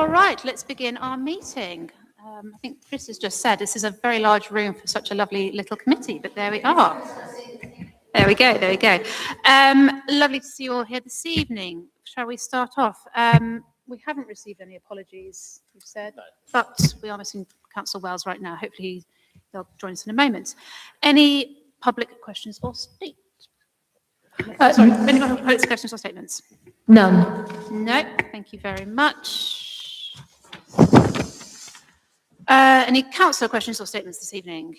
All right, let's begin our meeting. I think Chris has just said this is a very large room for such a lovely little committee, but there we are. There we go, there we go. Lovely to see you all here this evening. Shall we start off? We haven't received any apologies, you've said, but we are missing Councillor Wells right now. Hopefully they'll join us in a moment. Any public questions or statements? Sorry, any public questions or statements? None. No, thank you very much. Any councillor questions or statements this evening?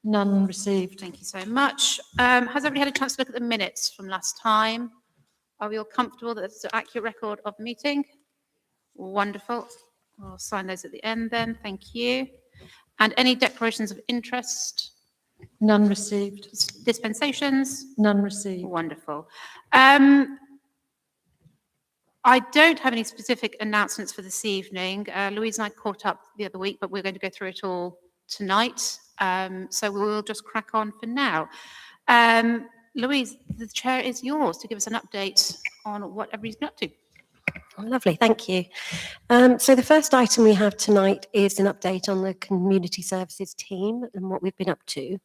None received. Thank you so much. Has everybody had a chance to look at the minutes from last time? Are we all comfortable that it's an accurate record of the meeting? Wonderful. I'll sign those at the end then. Thank you. And any declarations of interest? None received. Dispensations? None received. Wonderful. I don't have any specific announcements for this evening. Louise and I caught up the other week, but we're going to go through it all tonight. So we'll just crack on for now. Louise, the chair is yours to give us an update on what everybody's been up to. Oh, lovely, thank you. So the first item we have tonight is an update on the community services team and what we've been up to.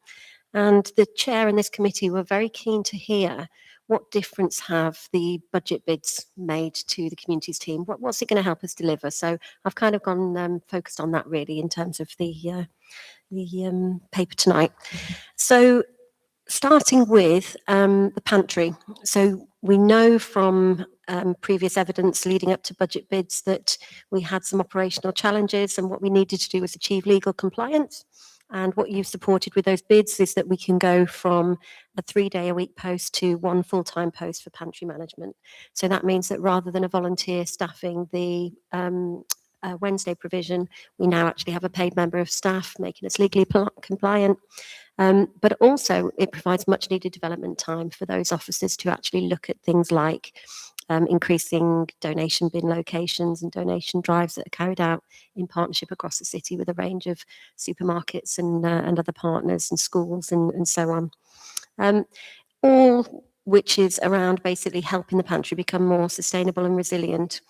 And the chair and this committee were very keen to hear what difference have the budget bids made to the communities team? What's it going to help us deliver? So I've kind of gone focused on that really in terms of the paper tonight. So starting with the pantry. So we know from previous evidence leading up to budget bids that we had some operational challenges, and what we needed to do was achieve legal compliance. And what you've supported with those bids is that we can go from a 3-day-a-week post to 1 full-time post for pantry management. So that means that rather than a volunteer staffing the Wednesday provision, we now actually have a paid member of staff, making us legally compliant. But also it provides much needed development time for those officers to actually look at things like increasing donation bin locations and donation drives that are carried out in partnership across the city with a range of supermarkets and other partners and schools and so on. All which is around basically helping the pantry become more sustainable and resilient.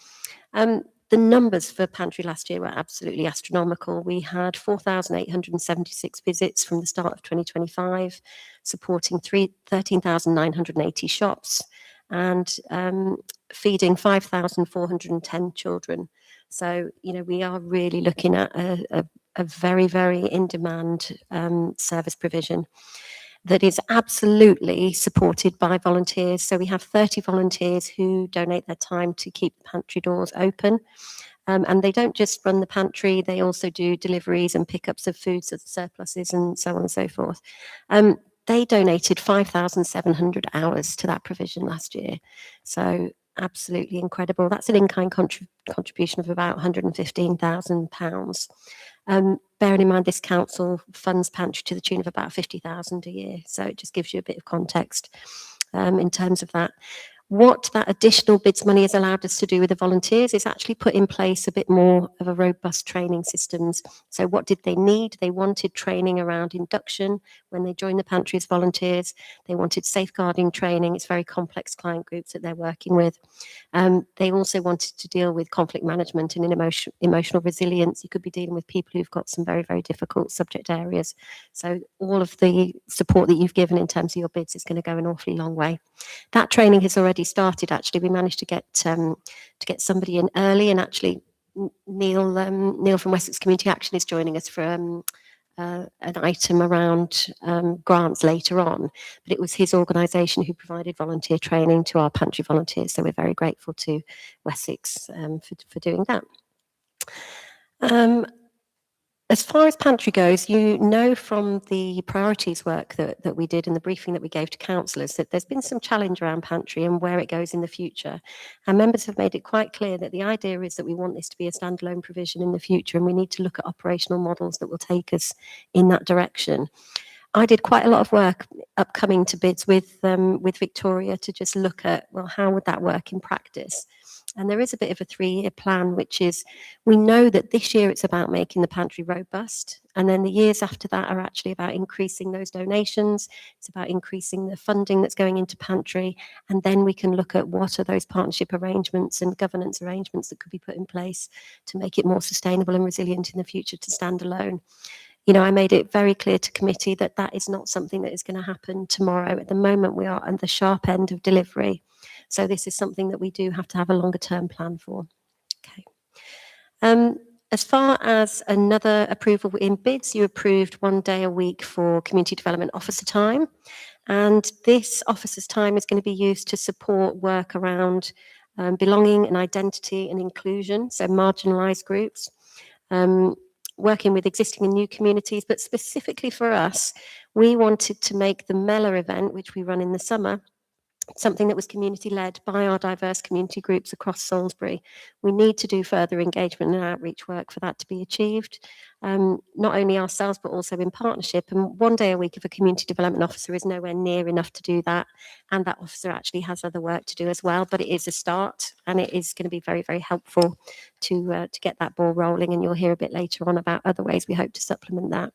The numbers for pantry last year were absolutely astronomical. We had 4,876 visits from the start of 2025, supporting 13,980 shops and feeding 5,410 children. So, you know, we are really looking at a very, very in-demand service provision that is absolutely supported by volunteers. So we have 30 volunteers who donate their time to keep the pantry doors open. And they don't just run the pantry, they also do deliveries and pickups of foods of the surpluses and so on and so forth. They donated 5,700 hours to that provision last year. So absolutely incredible. That's an in-kind contribution of about £115,000. Bearing in mind this council funds pantry to the tune of about 50,000 a year. So it just gives you a bit of context in terms of that. What that additional bids money has allowed us to do with the volunteers is actually put in place a bit more of a robust training systems. So what did they need? They wanted training around induction when they joined the pantry as volunteers. They wanted safeguarding training. It's very complex client groups that they're working with. They also wanted to deal with conflict management and emotional resilience. You could be dealing with people who've got some very, very difficult subject areas. So all of the support that you've given in terms of your bids is going to go an awfully long way. That training has already started. Actually, we managed to get somebody in early, and actually Neil from Wessex Community Action is joining us for an item around grants later on, but it was his organisation who provided volunteer training to our pantry volunteers, so we're very grateful to Wessex for doing that. As far as pantry goes, you know from the priorities work that we did and the briefing that we gave to councillors that there's been some challenge around pantry and where it goes in the future. And members have made it quite clear that the idea is that we want this to be a standalone provision in the future, and we need to look at operational models that will take us in that direction. I did quite a lot of work upcoming to bids with Victoria to just look at, well, how would that work in practice? And there is a bit of a 3-year plan, which is, we know that this year it's about making the pantry robust. And then the years after that are actually about increasing those donations. It's about increasing the funding that's going into pantry. And then we can look at what are those partnership arrangements and governance arrangements that could be put in place to make it more sustainable and resilient in the future to stand alone. You know, I made it very clear to committee that that is not something that is going to happen tomorrow. At the moment, we are at the sharp end of delivery. So this is something that we do have to have a longer term plan for. Okay. As far as another approval in bids, you approved 1 day a week for community development officer time. And this officer's time is going to be used to support work around belonging and identity and inclusion, so marginalised groups, working with existing and new communities. But specifically for us, we wanted to make the Mela event, which we run in the summer, something that was community-led by our diverse community groups across Salisbury. We need to do further engagement and outreach work for that to be achieved, not only ourselves, but also in partnership. And 1 day a week of a community development officer is nowhere near enough to do that. And that officer actually has other work to do as well, but it is a start, and it is going to be very, very helpful to get that ball rolling. And you'll hear a bit later on about other ways we hope to supplement that.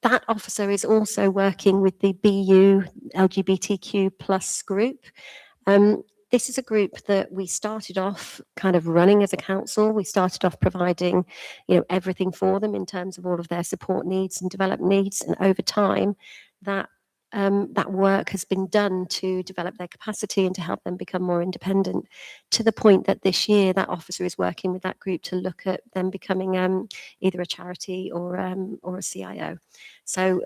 That officer is also working with the BU LGBTQ plus group. This is a group that we started off kind of running as a council. We started off providing, everything for them in terms of all of their support needs and development needs. And over time, that work has been done to develop their capacity and to help them become more independent, to the point that this year that officer is working with that group to look at them becoming either a charity or a CIO. So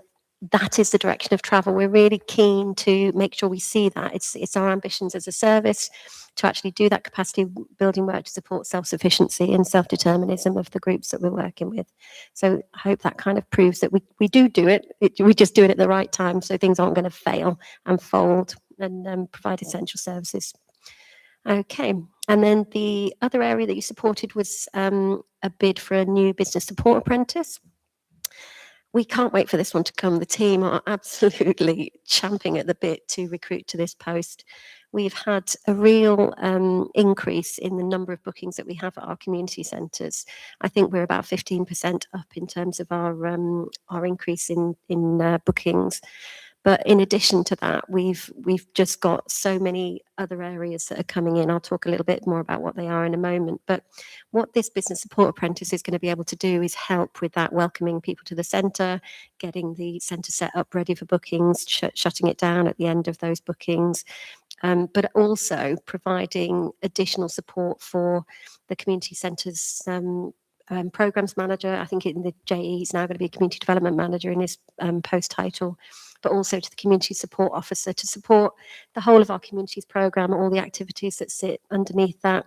that is the direction of travel. We're really keen to make sure we see that. It's our ambitions as a service to actually do that capacity building work to support self-sufficiency and self-determinism of the groups that we're working with. So I hope that kind of proves that we do it. We just do it at the right time, so things aren't going to fail and fold, and provide essential services. Okay, and then the other area that you supported was a bid for a new business support apprentice. We can't wait for this one to come. The team are absolutely champing at the bit to recruit to this post. We've had a real increase in the number of bookings that we have at our community centres. I think we're about 15% up in terms of our increase in bookings. But in addition to that, we've just got so many other areas that are coming in. I'll talk a little bit more about what they are in a moment. But what this business support apprentice is going to be able to do is help with that, welcoming people to the centre, getting the centre set up ready for bookings, shutting it down at the end of those bookings, but also providing additional support for the community centres. Programs manager, I think in the JE, he's now going to be a community development manager in his post title, but also to the community support officer to support the whole of our communities programme, all the activities that sit underneath that,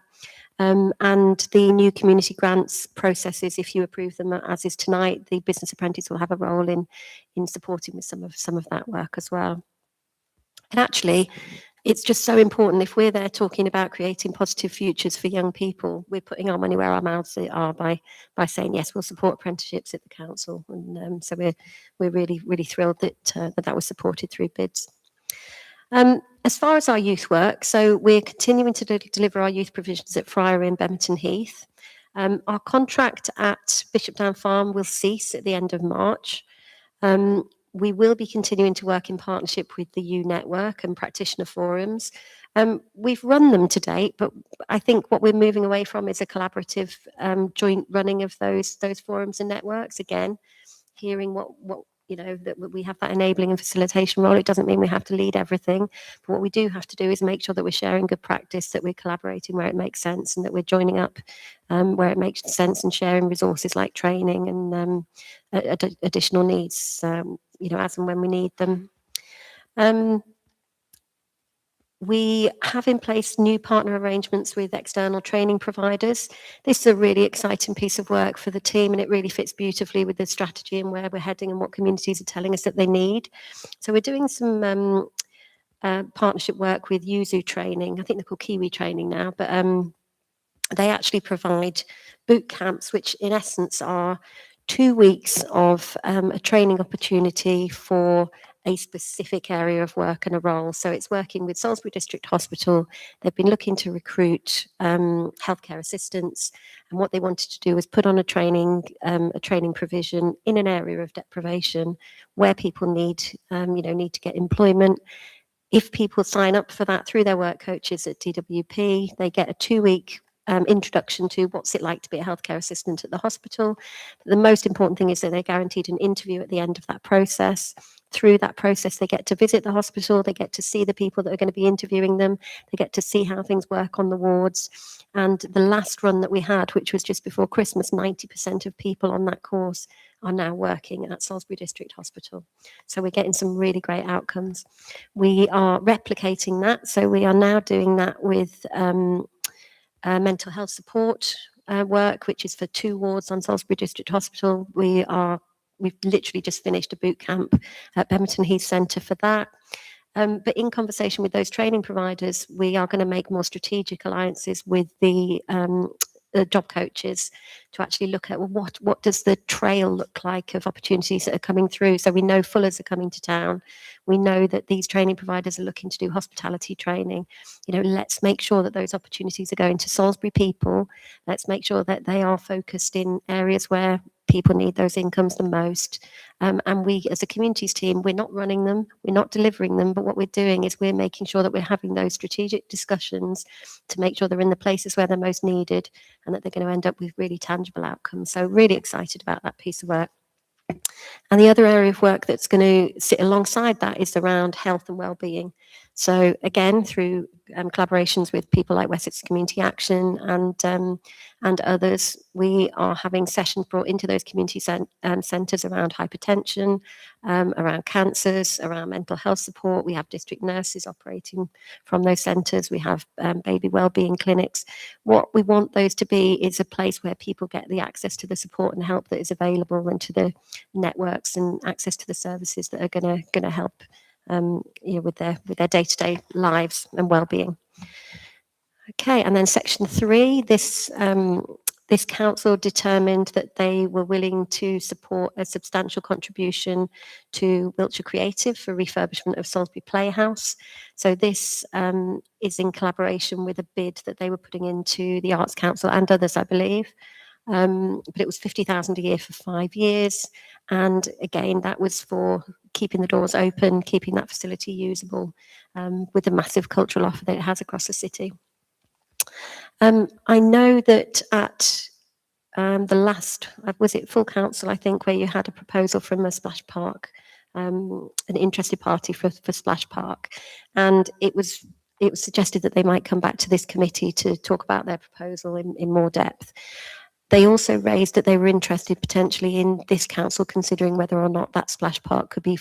and the new community grants processes. If you approve them, as is tonight, the business apprentice will have a role in supporting with some of that work as well. And actually, it's just so important. If we're there talking about creating positive futures for young people, we're putting our money where our mouths are by saying, yes, we'll support apprenticeships at the council. And so we're really, really thrilled that that was supported through bids. As far as our youth work, so we're continuing to deliver our youth provisions at Friary and Bemerton Heath. Our contract at Bishopdown Farm will cease at the end of March. We will be continuing to work in partnership with the U Network and practitioner forums. We've run them to date, but I think what we're moving away from is a collaborative joint running of those forums and networks. Again, hearing what that we have that enabling and facilitation role. It doesn't mean we have to lead everything, but what we do have to do is make sure that we're sharing good practice, that we're collaborating where it makes sense, and that we're joining up where it makes sense, and sharing resources like training and additional needs, as and when we need them. We have in place new partner arrangements with external training providers. This is a really exciting piece of work for the team, and it really fits beautifully with the strategy and where we're heading and what communities are telling us that they need. So we're doing some partnership work with Yuzu Training. I think they're called Kiwi Training now, but they actually provide boot camps, which in essence are 2 weeks of a training opportunity for a specific area of work and a role. So it's working with Salisbury District Hospital. They've been looking to recruit healthcare assistants, and what they wanted to do was put on a training provision in an area of deprivation where people need to get employment. If people sign up for that through their work coaches at DWP, they get a 2-week introduction to what's it like to be a healthcare assistant at the hospital. But the most important thing is that they're guaranteed an interview at the end of that process. Through that process, they get to visit the hospital, they get to see the people that are going to be interviewing them, they get to see how things work on the wards. And the last run that we had, which was just before Christmas, 90% of people on that course are now working at Salisbury District Hospital. So we're getting some really great outcomes. We are replicating that. So we are now doing that with mental health support work, which is for 2 wards on Salisbury District Hospital. We've literally just finished a boot camp at Bemerton Heath Centre for that. But in conversation with those training providers, we are going to make more strategic alliances with the job coaches to actually look at what does the trail look like of opportunities that are coming through. So we know Fullers are coming to town. We know that these training providers are looking to do hospitality training. Let's make sure that those opportunities are going to Salisbury people. Let's make sure that they are focused in areas where people need those incomes the most. And we, as a communities team, we're not running them, we're not delivering them, but what we're doing is we're making sure that we're having those strategic discussions to make sure they're in the places where they're most needed and that they're going to end up with really tangible outcomes. So really excited about that piece of work. And the other area of work that's going to sit alongside that is around health and wellbeing. So again, through collaborations with people like Wessex Community Action and others, we are having sessions brought into those community centres around hypertension, around cancers, around mental health support. We have district nurses operating from those centres. We have baby wellbeing clinics. What we want those to be is a place where people get the access to the support and help that is available, and to the networks and access to the services that are going to help with their day-to-day lives and well-being. Okay, and then section 3, this council determined that they were willing to support a substantial contribution to Wiltshire Creative for refurbishment of Salisbury Playhouse. So this is in collaboration with a bid that they were putting into the Arts Council and others, I believe. But it was 50,000 a year for 5 years. And again, that was for keeping the doors open, keeping that facility usable, with the massive cultural offer that it has across the city. I know that at the last, was it full council, I think, where you had a proposal from a splash park, an interested party for Splash Park. And it was suggested that they might come back to this committee to talk about their proposal in more depth. They also raised that they were interested potentially in this council considering whether or not that splash park could be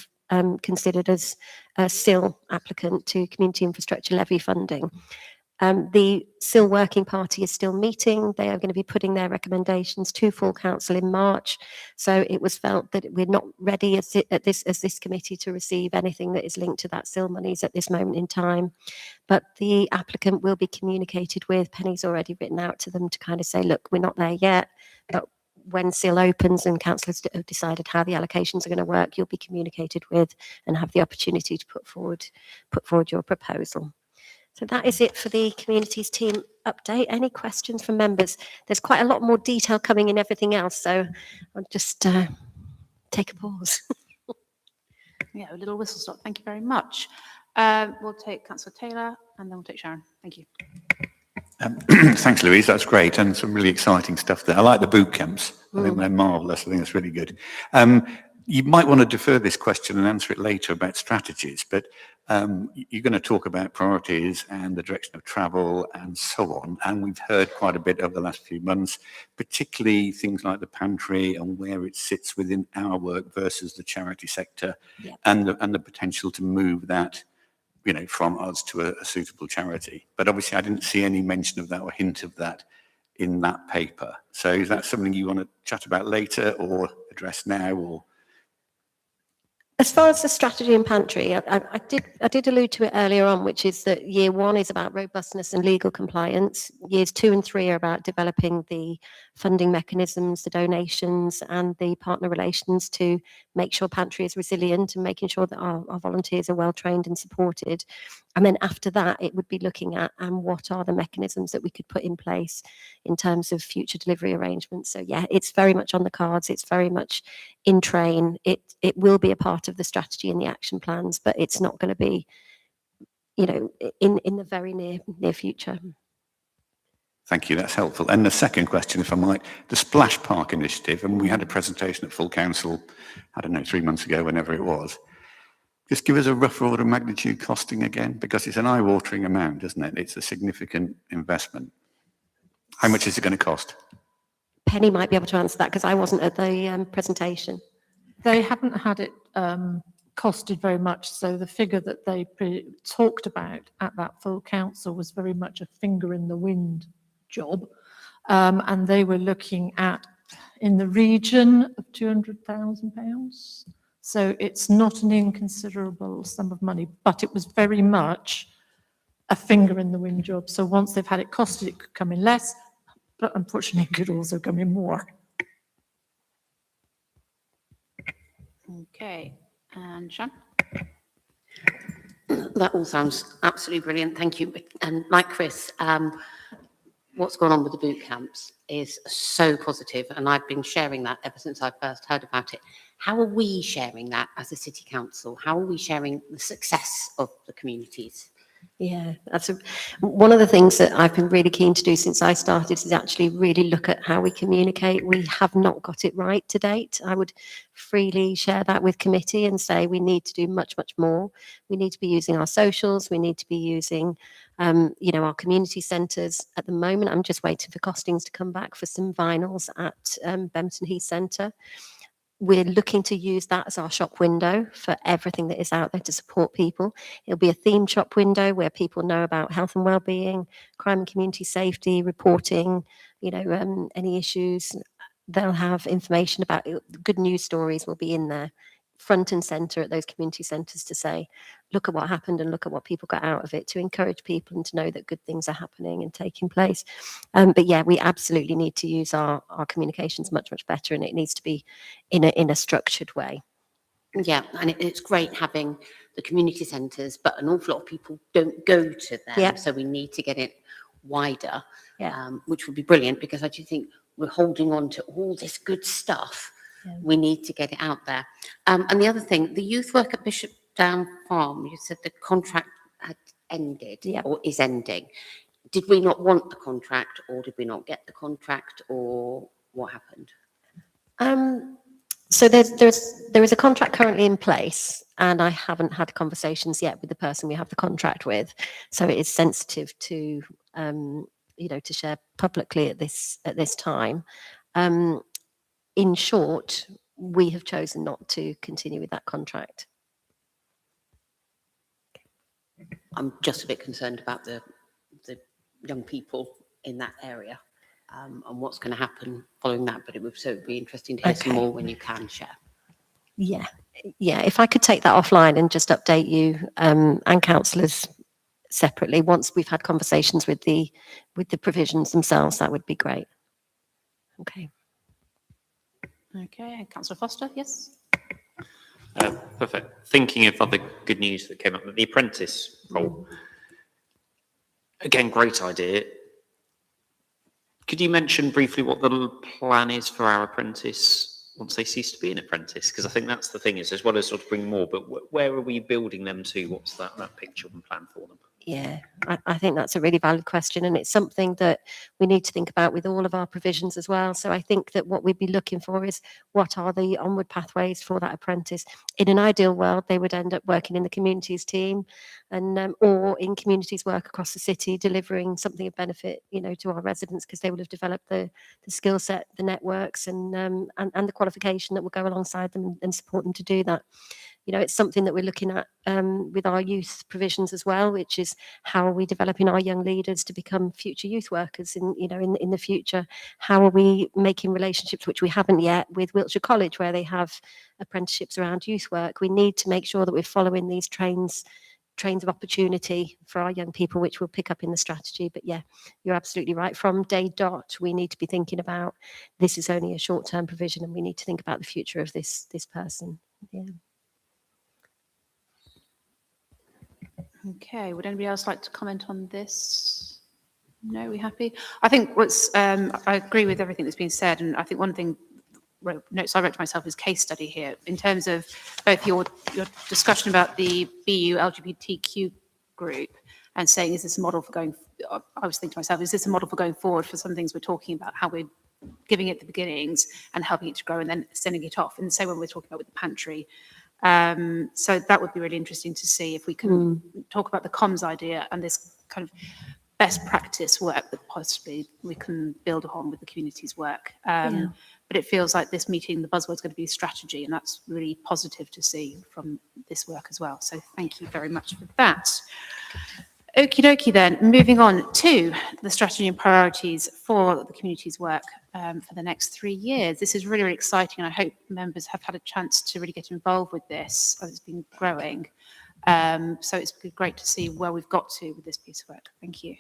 considered as a SIL applicant to community infrastructure levy funding. The SIL working party is still meeting. They are going to be putting their recommendations to full council in March. So it was felt that we're not ready as this committee to receive anything that is linked to that SIL monies at this moment in time. But the applicant will be communicated with. Penny's already written out to them to kind of say, look, we're not there yet, but when SIL opens and councillors have decided how the allocations are going to work, you'll be communicated with and have the opportunity to put forward your proposal. So that is it for the communities team update. Any questions from members? There's quite a lot more detail coming in everything else, so I'll just take a pause. Yeah, a little whistle stop. Thank you very much. We'll take Councillor Taylor and then we'll take Sharon. Thank you. Thanks, Louise. That's great, and some really exciting stuff there. I like the boot camps. I think they're marvellous. I think that's really good. You might want to defer this question and answer it later about strategies, but you're going to talk about priorities and the direction of travel and so on. And we've heard quite a bit over the last few months, particularly things like the pantry and where it sits within our work versus the charity sector, and the potential to move that, from us to a suitable charity. But obviously I didn't see any mention of that or hint of that in that paper. So is that something you want to chat about later or address now? Or as far as the strategy and pantry, I did allude to it earlier on, which is that year 1 is about robustness and legal compliance. Years 2 and 3 are about developing the funding mechanisms, the donations and the partner relations to make sure Pantry is resilient and making sure that our volunteers are well trained and supported. And then after that, it would be looking at what are the mechanisms that we could put in place in terms of future delivery arrangements. So yeah, it's very much on the cards. It's very much in train. It will be a part of the strategy and the action plans, but it's not going to be, in the very near future. Thank you, that's helpful. And the second question, if I might, the Splash Park initiative, and we had a presentation at full council, I don't know, 3 months ago, whenever it was. Just give us a rough order of magnitude costing again, because it's an eye-watering amount, isn't it? It's a significant investment. How much is it going to cost? Penny might be able to answer that because I wasn't at the presentation. They haven't had it costed very much, so the figure that they talked about at that full council was very much a finger in the wind job, and they were looking at in the region of £200,000. So it's not an inconsiderable sum of money, but it was very much a finger in the wind job. So once they've had it costed, it could come in less, but unfortunately it could also come in more. Okay, and Sean? That all sounds absolutely brilliant. Thank you. And like Chris, what's gone on with the boot camps is so positive, and I've been sharing that ever since I first heard about it. How are we sharing that as a city council? How are we sharing the success of the communities? Yeah, that's one of the things that I've been really keen to do since I started is actually really look at how we communicate. We have not got it right to date. I would freely share that with committee and say we need to do much, much more. We need to be using our socials. We need to be using, our community centres. At the moment, I'm just waiting for costings to come back for some vinyls at Bemerton Heath Centre. We're looking to use that as our shop window for everything that is out there to support people. It'll be a themed shop window where people know about health and wellbeing, crime and community safety, reporting, any issues. They'll have information about it. Good news stories will be in there, front and centre at those community centres to say, look at what happened and look at what people got out of it, to encourage people and to know that good things are happening and taking place. But yeah, we absolutely need to use our communications much, much better, and it needs to be in a structured way. Yeah, and it's great having the community centres, but an awful lot of people don't go to them. Yeah. So we need to get it wider, Yeah. Which would be brilliant, because I do think we're holding on to all this good stuff. Yeah. We need to get it out there. And the other thing, the youth work at Bishop Down Farm, you said the contract had ended or is ending. Did we not want the contract, or did we not get the contract, or what happened? So there is a contract currently in place, and I haven't had conversations yet with the person we have the contract with. So it is sensitive to to share publicly at this time. In short, we have chosen not to continue with that contract. I'm just a bit concerned about the young people in that area, and what's going to happen following that. But it would be interesting to hear some more when you can share. Yeah. If I could take that offline and just update you and councillors separately once we've had conversations with the provisions themselves, that would be great. Okay. Okay, Councillor Foster, yes? Perfect. Thinking of other good news that came up, the apprentice role. Again, great idea. Could you mention briefly what the plan is for our apprentice once they cease to be an apprentice? Because I think that's the thing, is as well as sort of bring more, but where are we building them to? What's that picture and plan for them? Yeah, I think that's a really valid question, and it's something that we need to think about with all of our provisions as well. So I think that what we'd be looking for is what are the onward pathways for that apprentice. In an ideal world, they would end up working in the communities team and or in communities work across the city, delivering something of benefit, to our residents, because they will have developed the skill set, the networks, and the qualification that will go alongside them and support them to do that. It's something that we're looking at with our youth provisions as well, which is how are we developing our young leaders to become future youth workers in the future? How are we making relationships, which we haven't yet, with Wiltshire College, where they have apprenticeships around youth work? We need to make sure that we're following these trains trains of opportunity for our young people, which we'll pick up in the strategy. But yeah, you're absolutely right. From day dot, we need to be thinking about this is only a short-term provision, and we need to think about the future of this person. Yeah. Okay, would anybody else like to comment on this? No, we happy? I think I agree with everything that's been said, and I think one thing, notes I wrote to myself is case study here, in terms of both your discussion about the BU LGBTQ group and saying, is this a model for going, I was thinking to myself, is this a model for going forward for some things we're talking about, how we're giving it the beginnings and helping it to grow and then sending it off, and the same when we're talking about with the pantry. So that would be really interesting to see if we can talk about the comms idea and this kind of best practice work that possibly we can build upon with the community's work. But it feels like this meeting, the buzzword's going to be strategy, and that's really positive to see from this work as well. So thank you very much for that. Okie dokie then, moving on to the strategy and priorities for the community's work for the next 3 years. This is really, really exciting, and I hope members have had a chance to really get involved with this as it's been growing. So it's great to see where we've got to with this piece of work. Thank you.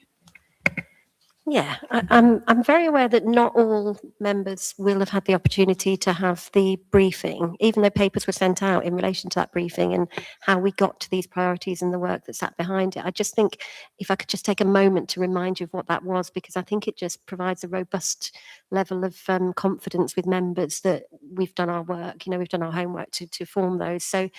Yeah, I'm very aware that not all members will have had the opportunity to have the briefing, even though papers were sent out in relation to that briefing and how we got to these priorities and the work that sat behind it. I just think if I could just take a moment to remind you of what that was, because I think it just provides a robust level of confidence with members that we've done our work, we've done our homework to form those. So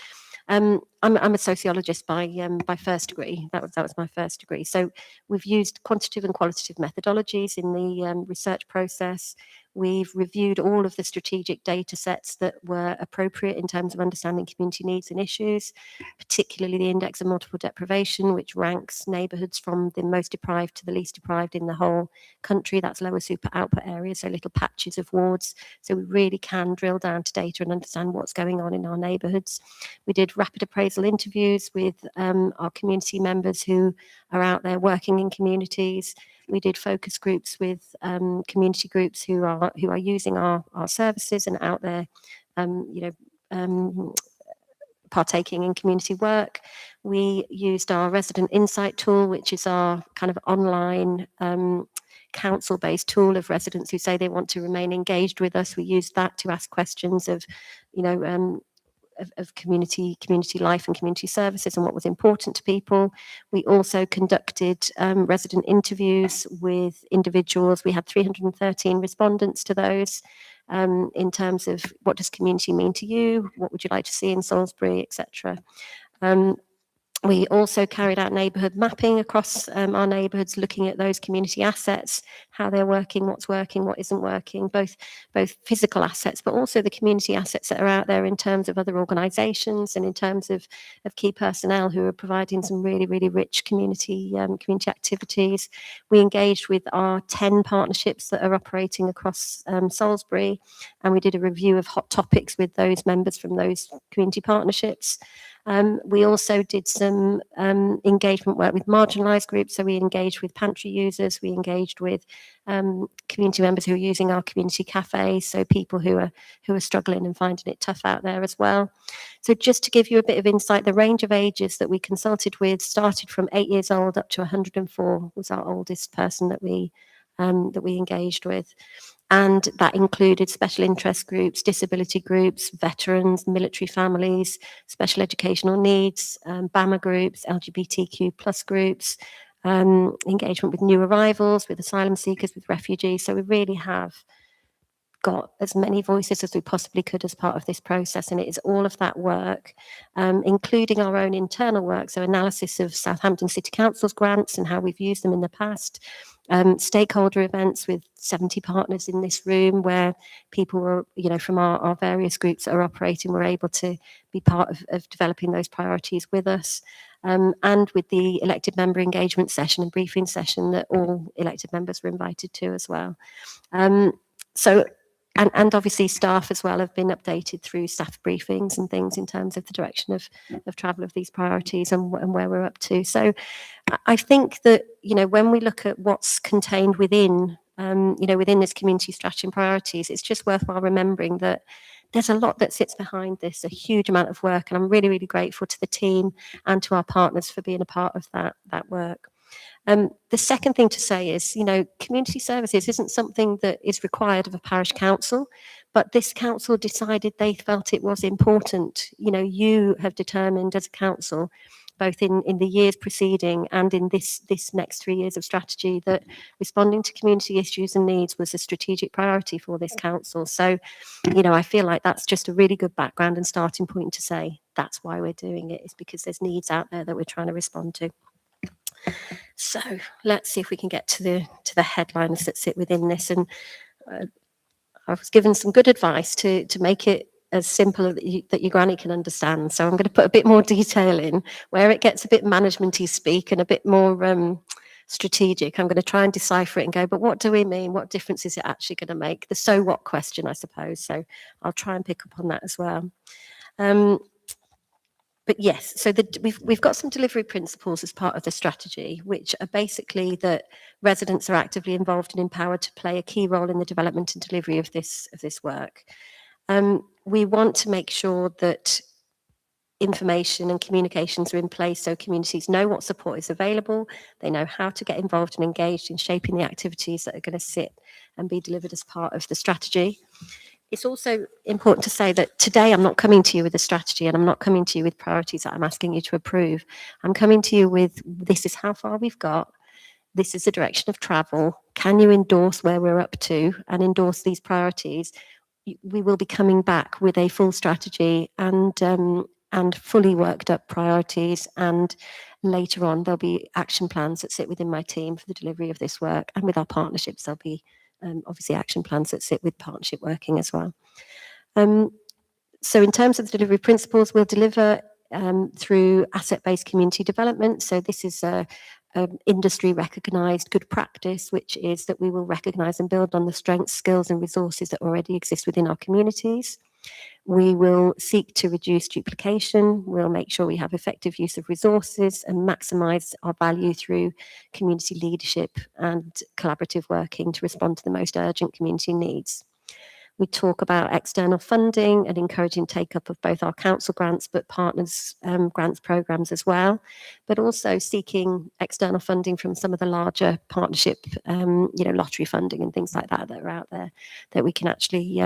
I'm a sociologist by first degree. That was my first degree. So we've used quantitative and qualitative methodologies in the research process. We've reviewed all of the strategic data sets that were appropriate in terms of understanding community needs and issues, particularly the index of multiple deprivation, which ranks neighbourhoods from the most deprived to the least deprived in the whole country. That's lower super output areas, so little patches of wards. So we really can drill down to data and understand what's going on in our neighbourhoods. We did rapid appraisal interviews with our community members who are out there working in communities. We did focus groups with community groups who are using our services and out there, partaking in community work. We used our resident insight tool, which is our kind of online council-based tool of residents who say they want to remain engaged with us. We used that to ask questions of, of community life and community services and what was important to people. We also conducted resident interviews with individuals. We had 313 respondents to those in terms of what does community mean to you, what would you like to see in Salisbury, etc. We also carried out neighbourhood mapping across our neighbourhoods, looking at those community assets, how they're working, what isn't working, both physical assets, but also the community assets that are out there in terms of other organisations and in terms of key personnel who are providing some really, really rich community activities. We engaged with our 10 partnerships that are operating across Salisbury, and we did a review of hot topics with those members from those community partnerships. We also did some engagement work with marginalised groups. So we engaged with pantry users, we engaged with community members who are using our community cafes, so people who are struggling and finding it tough out there as well. So just to give you a bit of insight, the range of ages that we consulted with started from 8 years old up to 104 was our oldest person that we engaged with. And that included special interest groups, disability groups, veterans, military families, special educational needs, BAMA groups, LGBTQ plus groups, engagement with new arrivals, with asylum seekers, with refugees. So we really have got as many voices as we possibly could as part of this process, and it is all of that work, including our own internal work, so analysis of Southampton City Council's grants and how we've used them in the past, stakeholder events with 70 partners in this room where people were, from our various groups that are operating were able to be part of developing those priorities with us, and with the elected member engagement session and briefing session that all elected members were invited to as well. And obviously staff as well have been updated through staff briefings and things in terms of the direction of travel of these priorities and where we're up to. So I think that, when we look at what's contained within within this community strategy and priorities, it's just worthwhile remembering that there's a lot that sits behind this, a huge amount of work, and I'm really, really grateful to the team and to our partners for being a part of that work. The second thing to say is, community services isn't something that is required of a parish council, but this council decided they felt it was important. You have determined as a council, both in the years preceding and in this next 3 years of strategy, that responding to community issues and needs was a strategic priority for this council. So, I feel like that's just a really good background and starting point to say that's why we're doing it, is because there's needs out there that we're trying to respond to. So let's see if we can get to the headlines that sit within this. And I was given some good advice to make it as simple that your granny can understand. So I'm going to put a bit more detail in where it gets a bit managementy speak and a bit more strategic. I'm going to try and decipher it and go, but what do we mean? What difference is it actually going to make? The so what question, I suppose. So I'll try and pick up on that as well. But yes, so we've got some delivery principles as part of the strategy, which are basically that residents are actively involved and empowered to play a key role in the development and delivery of this work. We want to make sure that information and communications are in place so communities know what support is available, they know how to get involved and engaged in shaping the activities that are going to sit and be delivered as part of the strategy. It's also important to say that today I'm not coming to you with a strategy, and I'm not coming to you with priorities that I'm asking you to approve. I'm coming to you with, this is how far we've got, this is the direction of travel, can you endorse where we're up to and endorse these priorities? We will be coming back with a full strategy and fully worked up priorities, and later on there'll be action plans that sit within my team for the delivery of this work, and with our partnerships there'll be obviously action plans that sit with partnership working as well. So in terms of the delivery principles, we'll deliver through asset-based community development. So this is a industry recognised good practice, which is that we will recognise and build on the strengths, skills and resources that already exist within our communities. We will seek to reduce duplication. We'll make sure we have effective use of resources and maximise our value through community leadership and collaborative working to respond to the most urgent community needs. We talk about external funding and encouraging take-up of both our council grants but partners' grants programmes as well, but also seeking external funding from some of the larger partnership, lottery funding and things like that are out there that we can actually,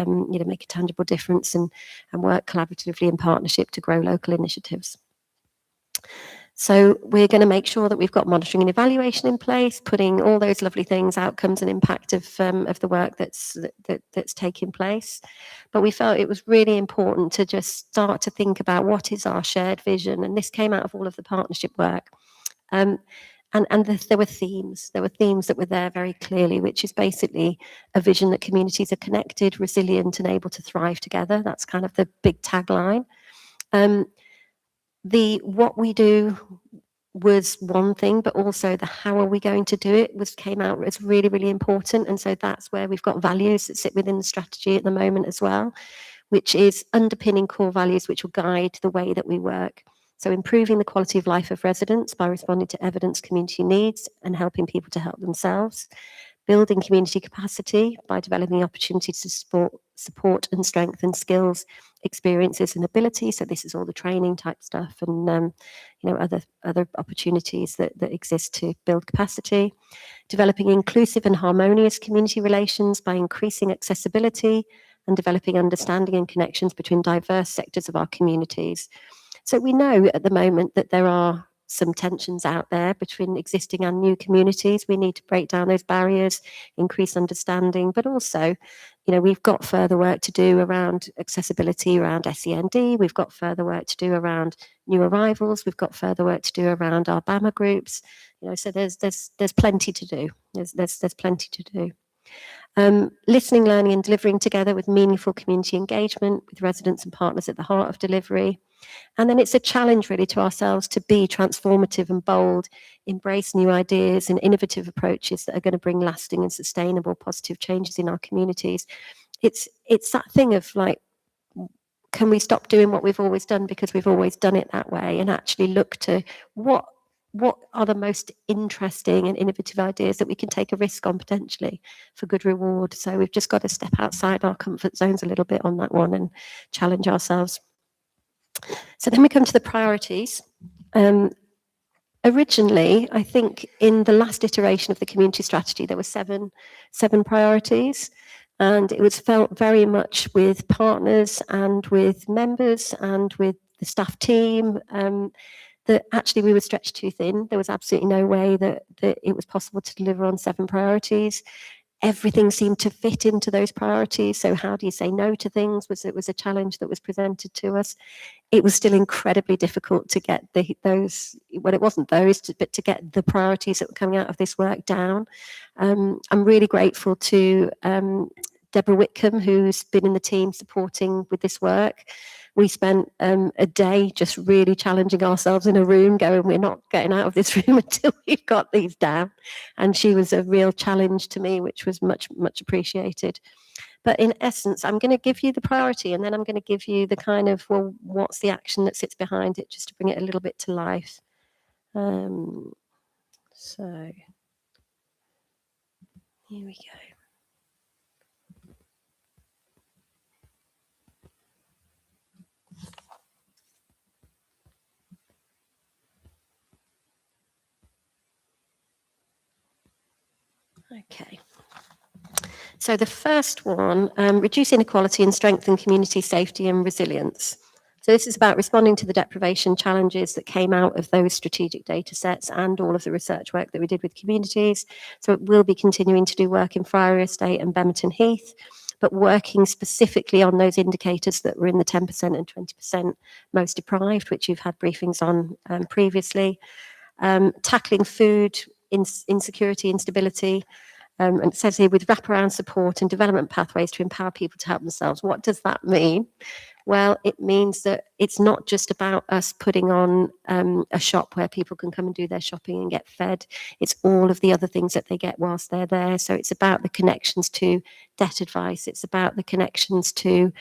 make a tangible difference and work collaboratively in partnership to grow local initiatives. So we're going to make sure that we've got monitoring and evaluation in place, putting all those lovely things, outcomes and impact of the work that's taking place. But we felt it was really important to just start to think about what is our shared vision. And this came out of all of the partnership work. There were themes. There were themes that were there very clearly, which is basically a vision that communities are connected, resilient and able to thrive together. That's kind of the big tagline. The what we do was one thing, but also the how are we going to do it came out as really, really important. And so that's where we've got values that sit within the strategy at the moment as well, which is underpinning core values which will guide the way that we work. So improving the quality of life of residents by responding to evidence community needs and helping people to help themselves. Building community capacity by developing opportunities to support and strengthen skills, experiences and abilities. So this is all the training type stuff and other opportunities that exist to build capacity. Developing inclusive and harmonious community relations by increasing accessibility and developing understanding and connections between diverse sectors of our communities. So we know at the moment that there are some tensions out there between existing and new communities. We need to break down those barriers, increase understanding, but also, we've got further work to do around accessibility, around SEND. We've got further work to do around new arrivals. We've got further work to do around our BAMA groups. So there's plenty to do. There's plenty to do. Listening, learning and delivering together with meaningful community engagement with residents and partners at the heart of delivery. And then it's a challenge really to ourselves to be transformative and bold, embrace new ideas and innovative approaches that are going to bring lasting and sustainable positive changes in our communities. It's that thing of like, can we stop doing what we've always done because we've always done it that way and actually look to what what are the most interesting and innovative ideas that we can take a risk on potentially for good reward. So we've just got to step outside our comfort zones a little bit on that one and challenge ourselves. So then we come to the priorities. Originally, I think in the last iteration of the community strategy, there were seven priorities, and it was felt very much with partners and with members and with the staff team that actually we were stretched too thin. There was absolutely no way that it was possible to deliver on 7 priorities. Everything seemed to fit into those priorities. So how do you say no to things? It was a challenge that was presented to us. It was still incredibly difficult to get those, well, it wasn't those, but to get the priorities that were coming out of this work down. I'm really grateful to Deborah Whitcomb, who's been in the team supporting with this work. We spent a day just really challenging ourselves in a room, going, we're not getting out of this room until we've got these down. And she was a real challenge to me, which was much, much appreciated. But in essence, I'm going to give you the priority, and then I'm going to give you the kind of, well, what's the action that sits behind it, just to bring it a little bit to life. So here we go. Okay. So the first one, reduce inequality and strengthen community safety and resilience. So this is about responding to the deprivation challenges that came out of those strategic data sets and all of the research work that we did with communities. So it will be continuing to do work in Friary Estate and Bemerton Heath, but working specifically on those indicators that were in the 10% and 20% most deprived, which you've had briefings on previously. Tackling food insecurity, instability, and it says here with wraparound support and development pathways to empower people to help themselves. What does that mean? Well, it means that it's not just about us putting on a shop where people can come and do their shopping and get fed. It's all of the other things that they get whilst they're there. So it's about the connections to debt advice. It's about the connections to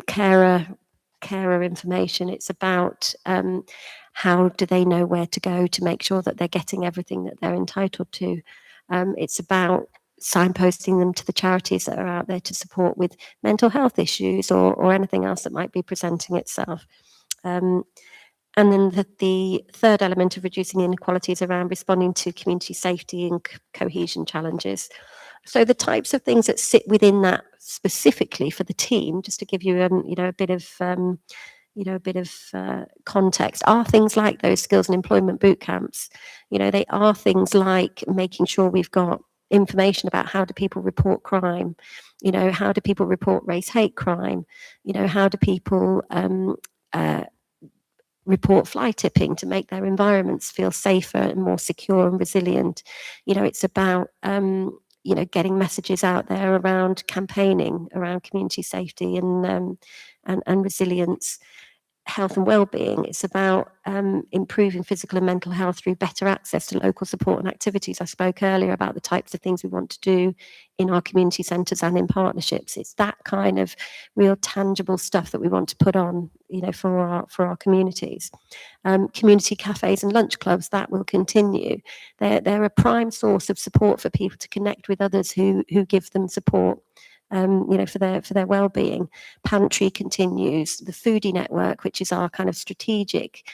carer information. It's about how do they know where to go to make sure that they're getting everything that they're entitled to. It's about signposting them to the charities that are out there to support with mental health issues or anything else that might be presenting itself. And then the third element of reducing inequality is around responding to community safety and cohesion challenges. So the types of things that sit within that specifically for the team, just to give you a bit of context, are things like those skills and employment boot camps. They are things like making sure we've got information about how do people report crime, how do people report race hate crime, how do people report fly tipping to make their environments feel safer and more secure and resilient. It's about getting messages out there around campaigning around community safety and resilience, health and well-being. It's about improving physical and mental health through better access to local support and activities. I spoke earlier about the types of things we want to do in our community centres and in partnerships. It's that kind of real tangible stuff that we want to put on, for our communities. Community cafes and lunch clubs, that will continue. They're a prime source of support for people to connect with others who give them support. For their well-being. Pantry continues. The Foodie Network, which is our kind of strategic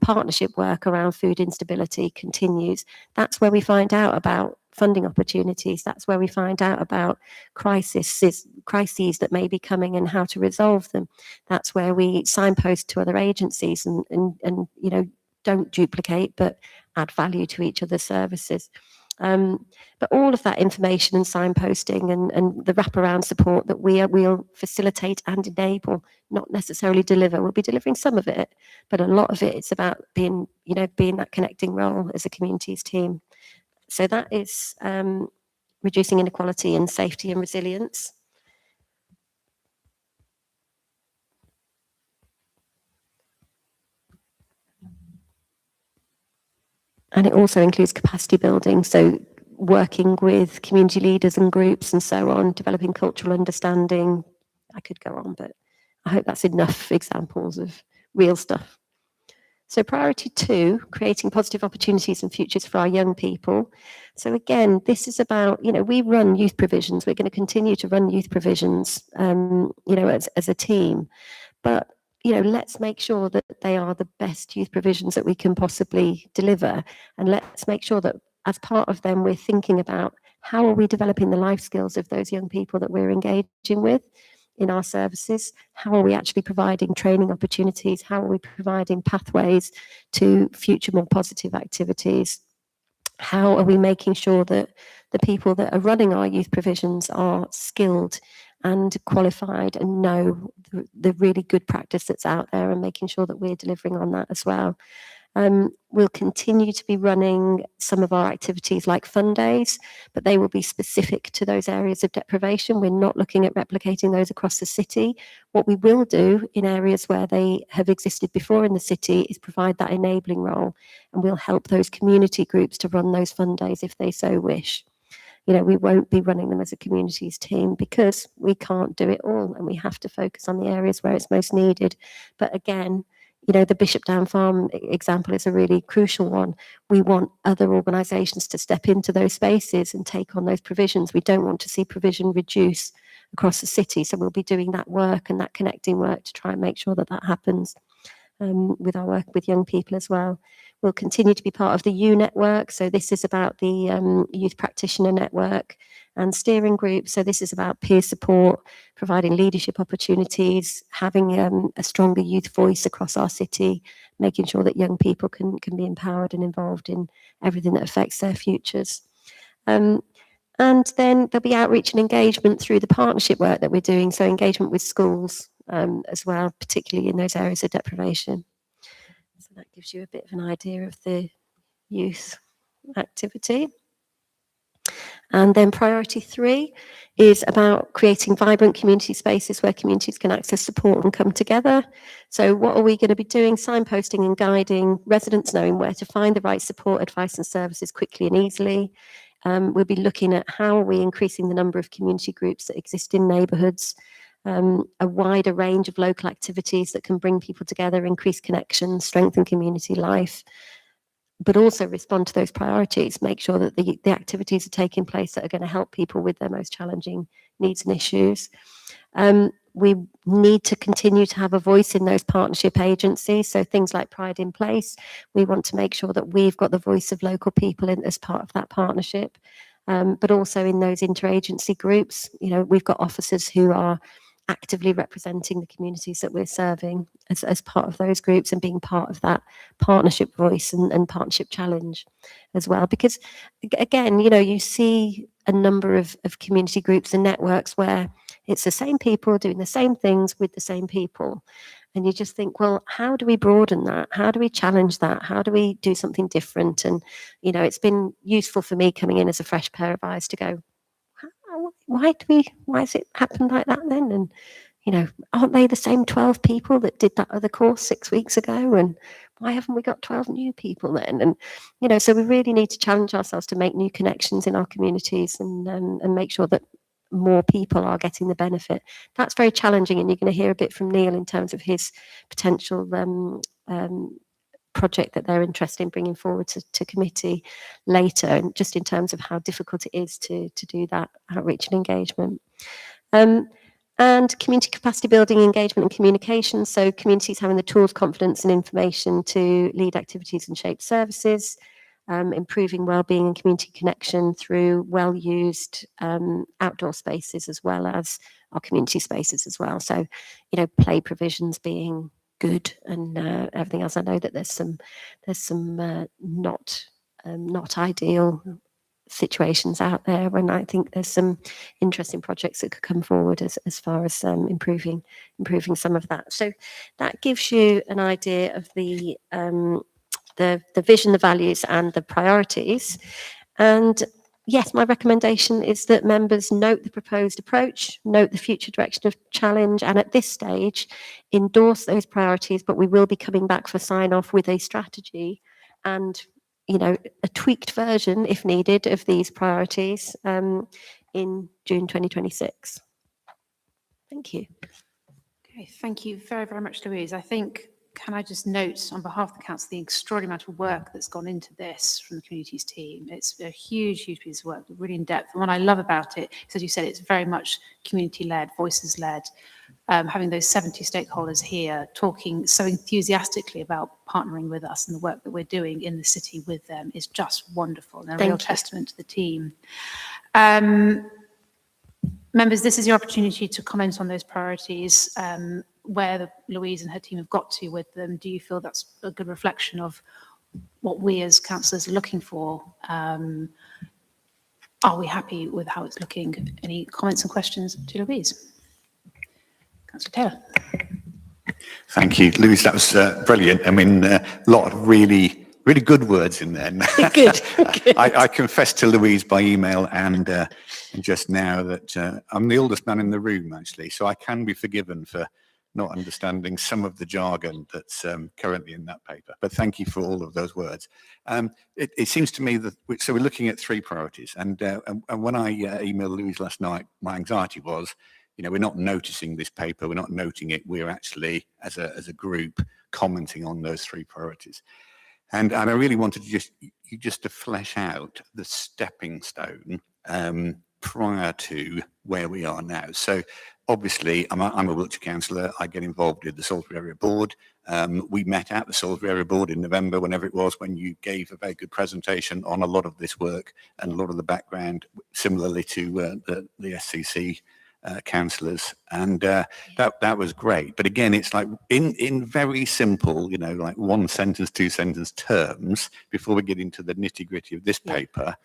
partnership work around food instability, continues. That's where we find out about funding opportunities. That's where we find out about crises that may be coming and how to resolve them. That's where we signpost to other agencies and don't duplicate but add value to each other's services. But all of that information and signposting and the wraparound support that we'll facilitate and enable, not necessarily deliver. We'll be delivering some of it, but a lot of it, it's about being that connecting role as a communities team. So that is reducing inequality and safety and resilience. And it also includes capacity building, so working with community leaders and groups and so on, developing cultural understanding. I could go on, but I hope that's enough examples of real stuff. So priority 2, creating positive opportunities and futures for our young people. So again, this is about, we run youth provisions. We're going to continue to run youth provisions, as a team. But, let's make sure that they are the best youth provisions that we can possibly deliver. And let's make sure that as part of them, we're thinking about how are we developing the life skills of those young people that we're engaging with in our services? How are we actually providing training opportunities? How are we providing pathways to future more positive activities? How are we making sure that the people that are running our youth provisions are skilled and qualified and know the really good practice that's out there, and making sure that we're delivering on that as well? We'll continue to be running some of our activities like fun days, but they will be specific to those areas of deprivation. We're not looking at replicating those across the city. What we will do in areas where they have existed before in the city is provide that enabling role, and we'll help those community groups to run those fun days if they so wish. We won't be running them as a communities team because we can't do it all, and we have to focus on the areas where it's most needed. But again, the Bishop Down Farm example is a really crucial one. We want other organisations to step into those spaces and take on those provisions. We don't want to see provision reduce across the city. So we'll be doing that work and that connecting work to try and make sure that that happens with our work with young people as well. We'll continue to be part of the U network. So this is about the youth practitioner network and steering group. So this is about peer support, providing leadership opportunities, having a stronger youth voice across our city, making sure that young people can be empowered and involved in everything that affects their futures. And then there'll be outreach and engagement through the partnership work that we're doing. So engagement with schools as well, particularly in those areas of deprivation. So that gives you a bit of an idea of the youth activity. And then priority 3 is about creating vibrant community spaces where communities can access support and come together. So what are we going to be doing? Signposting and guiding, residents knowing where to find the right support, advice and services quickly and easily. We'll be looking at how are we increasing the number of community groups that exist in neighbourhoods, a wider range of local activities that can bring people together, increase connections, strengthen community life, but also respond to those priorities, make sure that the activities are taking place that are going to help people with their most challenging needs and issues. We need to continue to have a voice in those partnership agencies. So things like Pride in Place, we want to make sure that we've got the voice of local people as part of that partnership. But also in those interagency groups, we've got officers who are actively representing the communities that we're serving as part of those groups and being part of that partnership voice and partnership challenge as well. Because again, you see a number of community groups and networks where it's the same people doing the same things with the same people. And you just think, well, how do we broaden that? How do we challenge that? How do we do something different? And, it's been useful for me coming in as a fresh pair of eyes to go, why has it happened like that then? And, aren't they the same 12 people that did that other course 6 weeks ago? And why haven't we got 12 new people then? And, so we really need to challenge ourselves to make new connections in our communities and make sure that more people are getting the benefit. That's very challenging. And you're going to hear a bit from Neil in terms of his potential project that they're interested in bringing forward to committee later, and just in terms of how difficult it is to do that outreach and engagement. And community capacity building, engagement and communication. So communities having the tools, confidence and information to lead activities and shape services, improving wellbeing and community connection through well-used outdoor spaces as well as our community spaces as well. So, play provisions being good and everything else. I know that there's some not ideal situations out there, and I think there's some interesting projects that could come forward as far as improving some of that. So that gives you an idea of the vision, the values and the priorities. And yes, my recommendation is that members note the proposed approach, note the future direction of challenge, and at this stage endorse those priorities, but we will be coming back for sign off with a strategy and a tweaked version, if needed, of these priorities in June 2026. Thank you. Okay, thank you very, very much, Louise. I think can I just note on behalf of the council the extraordinary amount of work that's gone into this from the communities team. It's a huge, huge piece of work, really in depth. And what I love about it is, as you said, it's very much community-led, voices-led. Having those 70 stakeholders here talking so enthusiastically about partnering with us and the work that we're doing in the city with them is just wonderful and a real testament to the team. Members, this is your opportunity to comment on those priorities, where Louise and her team have got to with them. Do you feel that's a good reflection of what we as councillors are looking for? Are we happy with how it's looking? Any comments and questions to Louise? Councillor Taylor. Thank you, Louise. That was brilliant. I mean, a lot of really good words in there. Good. I confessed to Louise by email and just now that I'm the oldest man in the room, actually, so I can be forgiven for not understanding some of the jargon that's currently in that paper. But thank you for all of those words. It seems to me that, so we're looking at 3 priorities. And when I emailed Louise last night, my anxiety was, we're not noticing this paper, we're not noting it, we're actually, as a group, commenting on those 3 priorities. And I really wanted just to flesh out the stepping stone prior to where we are now. So obviously, I'm a Wiltshire councillor. I get involved with the Salisbury Area Board. We met at the Salisbury Area Board in November, whenever it was, when you gave a very good presentation on a lot of this work and a lot of the background, similarly to the SCC councillors, and that was great. But again, it's like in very simple, like 1 sentence, 2 sentence terms, before we get into the nitty gritty of this paper,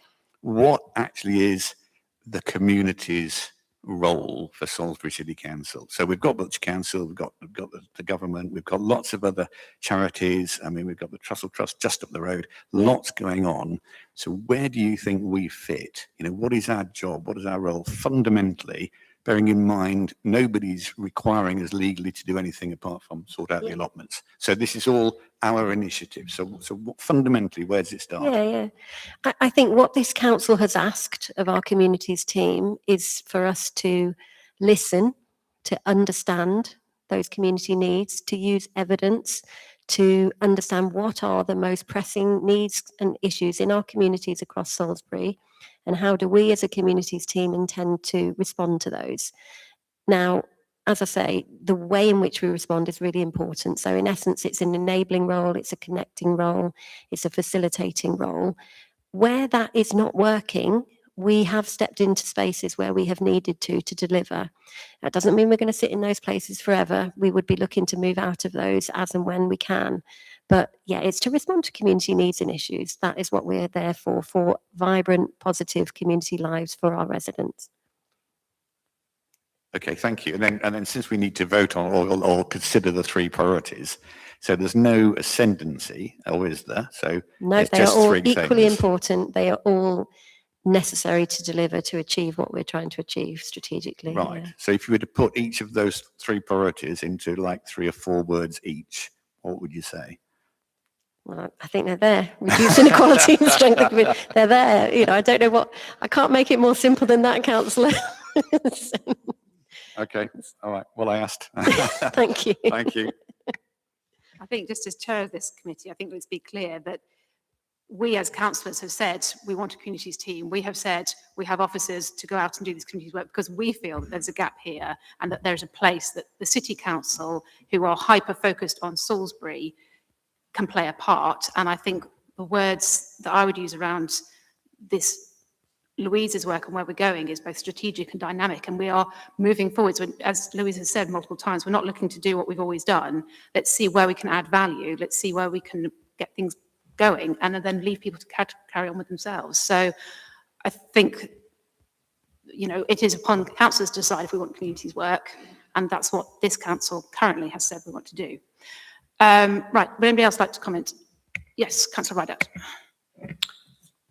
what actually is the community's role for Salisbury City Council? So we've got Wiltshire Council, we've got the government, we've got lots of other charities. I mean, we've got the Trussell Trust just up the road, lots going on. So where do you think we fit? What is our job? What is our role fundamentally? Bearing in mind, nobody's requiring us legally to do anything apart from sort out the allotments. So this is all our initiative. So fundamentally, where does it start? Yeah. I think what this council has asked of our communities team is for us to listen, to understand those community needs, to use evidence, to understand what are the most pressing needs and issues in our communities across Salisbury, and how do we as a communities team intend to respond to those. Now, as I say, the way in which we respond is really important. So in essence, it's an enabling role, it's a connecting role, it's a facilitating role. Where that is not working, we have stepped into spaces where we have needed to deliver. That doesn't mean we're going to sit in those places forever. We would be looking to move out of those as and when we can. But yeah, it's to respond to community needs and issues. That is what we're there for vibrant, positive community lives for our residents. Okay, thank you. And then since we need to vote on or consider the 3 priorities, so there's no ascendancy, or is there? So no, they are all equally important. They are all necessary to deliver, to achieve what we're trying to achieve strategically. Right. Yeah. So if you were to put each of those 3 priorities into like 3 or 4 words each, what would you say? Well, I think they're there. Reduce inequality and strength of community. They're there. I don't know I can't make it more simple than that, councillor. Okay. All right. Well, I asked. Thank you. Thank you. I think just as chair of this committee, I think let's be clear that we as councillors have said we want a communities team. We have said we have officers to go out and do this communities work because we feel that there's a gap here and that there's a place that the city council, who are hyper-focused on Salisbury, can play a part. And I think the words that I would use around this Louise's work and where we're going is both strategic and dynamic, and we are moving forwards. As Louise has said multiple times, we're not looking to do what we've always done. Let's see where we can add value. Let's see where we can get things going and then leave people to carry on with themselves. So I think, it is upon councillors to decide if we want communities work, and that's what this council currently has said we want to do. Right, would anybody else like to comment? Yes, Councillor Rideout.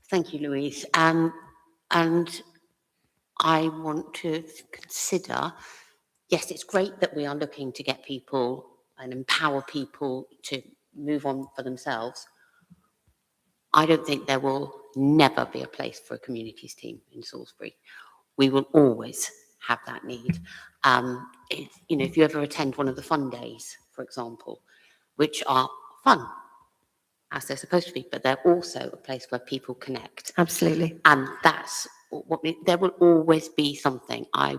Thank you, Louise. And I want to consider, yes, it's great that we are looking to get people and empower people to move on for themselves. I don't think there will never be a place for a communities team in Salisbury. We will always have that need. If you ever attend one of the fun days, for example, which are fun, as they're supposed to be, but they're also a place where people connect. Absolutely. And that's there will always be something. I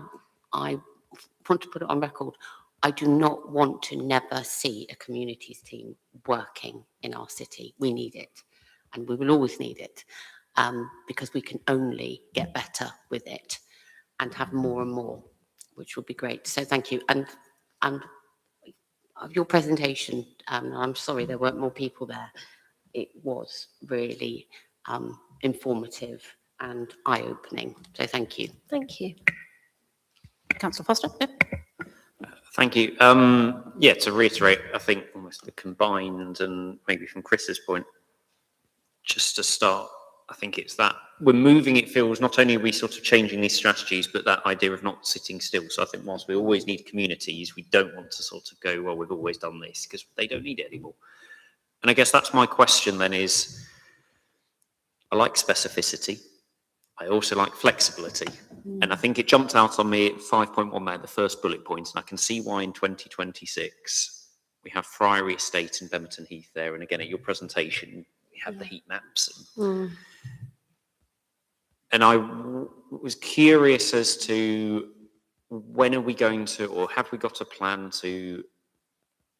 want to put it on record. I do not want to never see a communities team working in our city. We need it, and we will always need it, because we can only get better with it and have more and more, which would be great. So thank you. And your presentation, I'm sorry there weren't more people there. It was really informative and eye-opening. So thank you. Thank you. Councillor Foster? Yep. Thank you. Yeah, to reiterate, I think almost the combined, and maybe from Chris's point, just to start, I think it's that we're moving, it feels, not only are we sort of changing these strategies, but that idea of not sitting still. So I think whilst we always need communities, we don't want to sort of go, well, we've always done this, because they don't need it anymore. And I guess that's my question then is, I like specificity. I also like flexibility. And I think it jumped out on me at 5.1 there, the first bullet point, and I can see why in 2026 we have Friary Estate and Bemerton Heath there. And again, at your presentation, we had the heat maps. And I was curious as to when are we going to, or have we got a plan to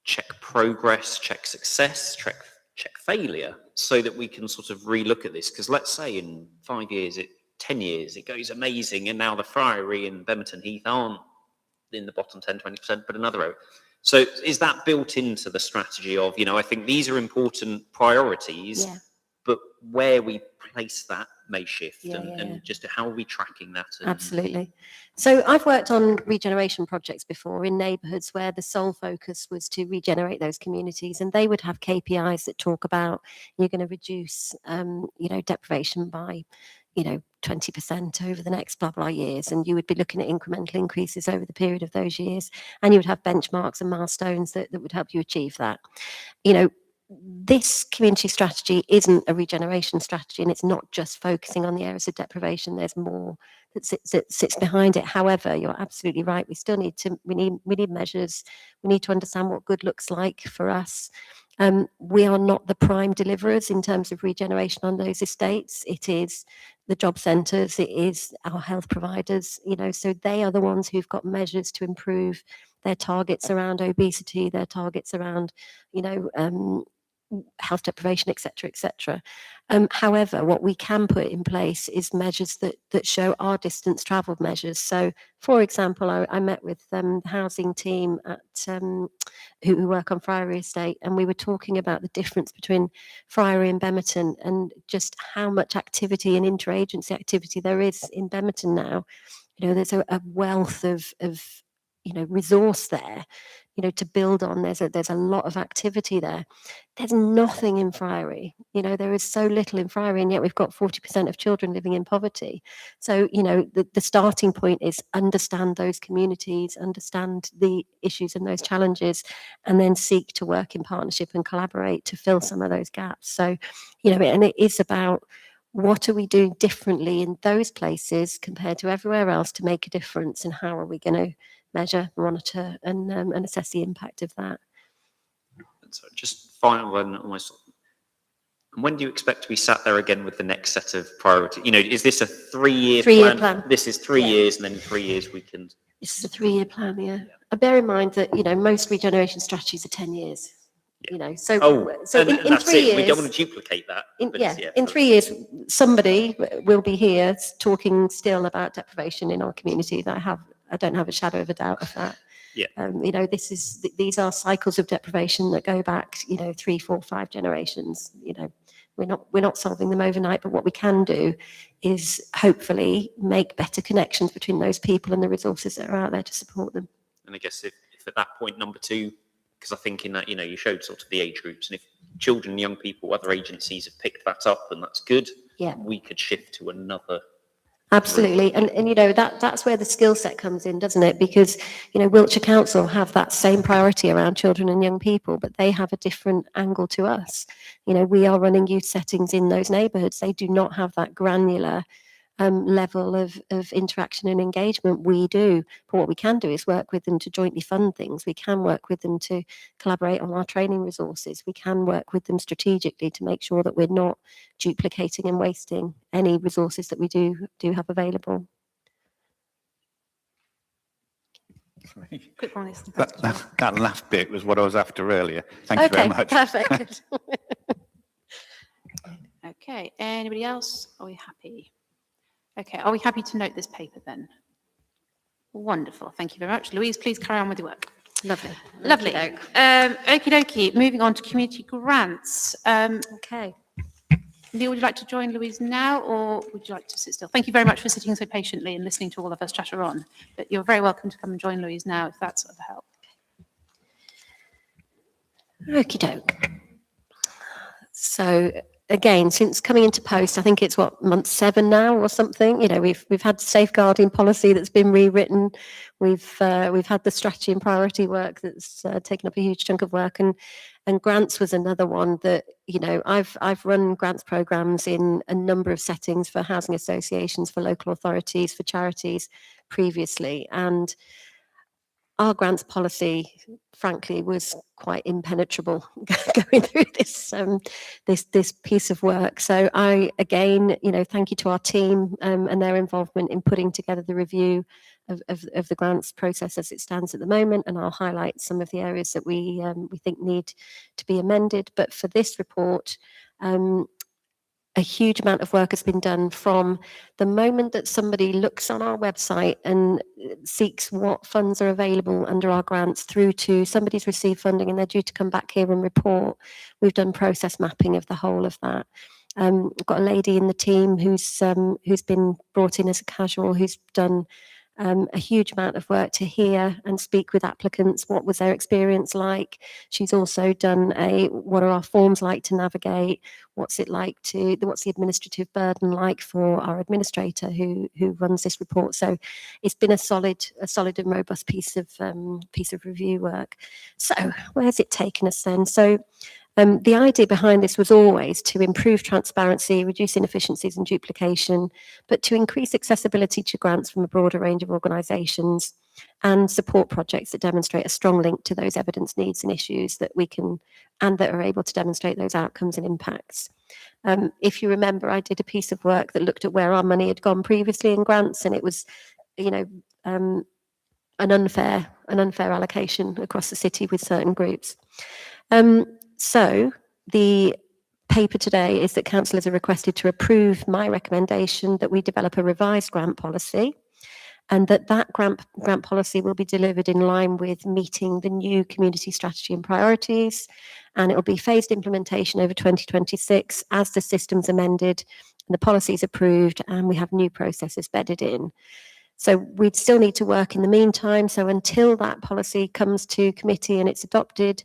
check progress, check success, check failure, so that we can sort of relook at this? Because let's say in 5 years, 10 years, it goes amazing, and now the Friary and Bemerton Heath aren't in the bottom 10, 20%, but another area. So is that built into the strategy of, I think these are important priorities, but where we place that may shift, and just how are we tracking that? Absolutely. So I've worked on regeneration projects before in neighbourhoods where the sole focus was to regenerate those communities, and they would have KPIs that talk about you're going to reduce, deprivation by, 20% over the next blah, blah years. And you would be looking at incremental increases over the period of those years. And you would have benchmarks and milestones that would help you achieve that. This community strategy isn't a regeneration strategy, and it's not just focusing on the areas of deprivation. There's more that sits behind it. However, you're absolutely right. We still need we need measures. We need to understand what good looks like for us. We are not the prime deliverers in terms of regeneration on those estates. It is the job centres, it is our health providers, so they are the ones who've got measures to improve their targets around obesity, their targets around, health deprivation, etc., etc. However, what we can put in place is measures that show our distance travelled measures. So, for example, I met with the housing team at who work on Friary Estate, and we were talking about the difference between Friary and Bemerton, and just how much activity and interagency activity there is in Bemerton now. There's a wealth of resource there, to build on. There's a lot of activity there. There's nothing in Friary. There is so little in Friary, and yet we've got 40% of children living in poverty. So, the starting point is understand those communities, understand the issues and those challenges, and then seek to work in partnership and collaborate to fill some of those gaps. So, and it is about what are we doing differently in those places compared to everywhere else to make a difference, and how are we going to measure, monitor, and assess the impact of that. So just final one, almost. And when do you expect to be sat there again with the next set of priorities? Is this a three-year plan? This is 3 years, and then in 3 years we can. This is a 3-year plan, yeah. Bear in mind that most regeneration strategies are 10 years. So in 3 years, we don't want to duplicate that. In 3 years, somebody will be here talking still about deprivation in our community. I don't have a shadow of a doubt of that. Yeah. These are cycles of deprivation that go back, 3, 4, 5 generations. We're not solving them overnight, but what we can do is hopefully make better connections between those people and the resources that are out there to support them. And I guess if at that point, number 2, because I think in that, you showed sort of the age groups, and if children and young people, other agencies have picked that up, and that's good, we could shift to another. Absolutely. And that's where the skill set comes in, doesn't it? Because, Wiltshire Council have that same priority around children and young people, but they have a different angle to us. We are running youth settings in those neighbourhoods. They do not have that granular level of interaction and engagement we do. But what we can do is work with them to jointly fund things. We can work with them to collaborate on our training resources. We can work with them strategically to make sure that we're not duplicating and wasting any resources that we do have available. Quick one is That last bit was what I was after earlier. Thank you very much. Perfect. Okay, anybody else? Are we happy? Okay, are we happy to note this paper then? Wonderful, thank you very much. Louise, please carry on with your work. Lovely. Lovely. Okie dokie, moving on to community grants. Okay. Neil, would you like to join Louise now, or would you like to sit still? Thank you very much for sitting so patiently and listening to all of us chatter on. But you're very welcome to come and join Louise now if that's of help. Okie doke. So again, since coming into post, I think it's month 7 now or something. You know, we've had safeguarding policy that's been rewritten. We've had the strategy and priority work that's taken up a huge chunk of work, and grants was another one that, you know, I've run grants programs in a number of settings for housing associations, for local authorities, for charities previously, and our grants policy, frankly, was quite impenetrable going through this piece of work. So I, again, you know, thank you to our team and their involvement in putting together the review of the grants process as it stands at the moment, and I'll highlight some of the areas that we think need to be amended. But for this report, a huge amount of work has been done from the moment that somebody looks on our website and seeks what funds are available under our grants through to somebody's received funding and they're due to come back here and report. We've done process mapping of the whole of that. We've got a lady in the team who's been brought in as a casual, who's done a huge amount of work to hear and speak with applicants. What was their experience like? She's also done what are our forms like to navigate? What's it like what's the administrative burden like for our administrator who runs this report? So it's been a solid and robust piece of review work. So where's it taken us then? So the idea behind this was always to improve transparency, reduce inefficiencies and duplication, but to increase accessibility to grants from a broader range of organisations and support projects that demonstrate a strong link to those evidence needs and issues that we can, and that are able to demonstrate those outcomes and impacts. If you remember, I did a piece of work that looked at where our money had gone previously in grants, and it was, you know, an unfair allocation across the city with certain groups. So the paper today is that councillors are requested to approve my recommendation that we develop a revised grant policy, and that grant policy will be delivered in line with meeting the new community strategy and priorities, and it will be phased implementation over 2026 as the system's amended and the policy's approved and we have new processes bedded in. So we'd still need to work in the meantime. So until that policy comes to committee and it's adopted,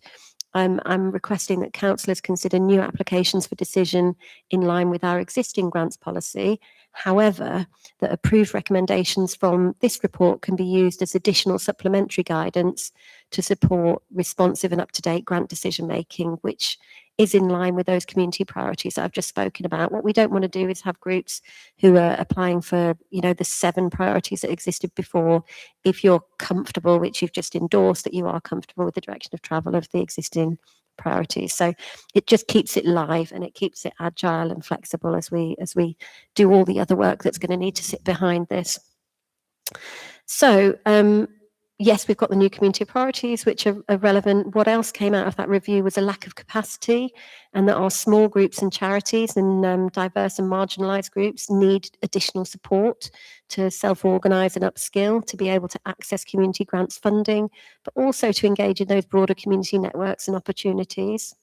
I'm requesting that councillors consider new applications for decision in line with our existing grants policy. However, that approved recommendations from this report can be used as additional supplementary guidance to support responsive and up-to-date grant decision making, which is in line with those community priorities that I've just spoken about. What we don't want to do is have groups who are applying for, you know, the 7 priorities that existed before. If you're comfortable, which you've just endorsed, that you are comfortable with the direction of travel of the existing priorities. So it just keeps it live and it keeps it agile and flexible as we do all the other work that's going to need to sit behind this. So yes, we've got the new community priorities, which are relevant. What else came out of that review was a lack of capacity, and that our small groups and charities and diverse and marginalised groups need additional support to self-organise and upskill, to be able to access community grants funding, but also to engage in those broader community networks and opportunities.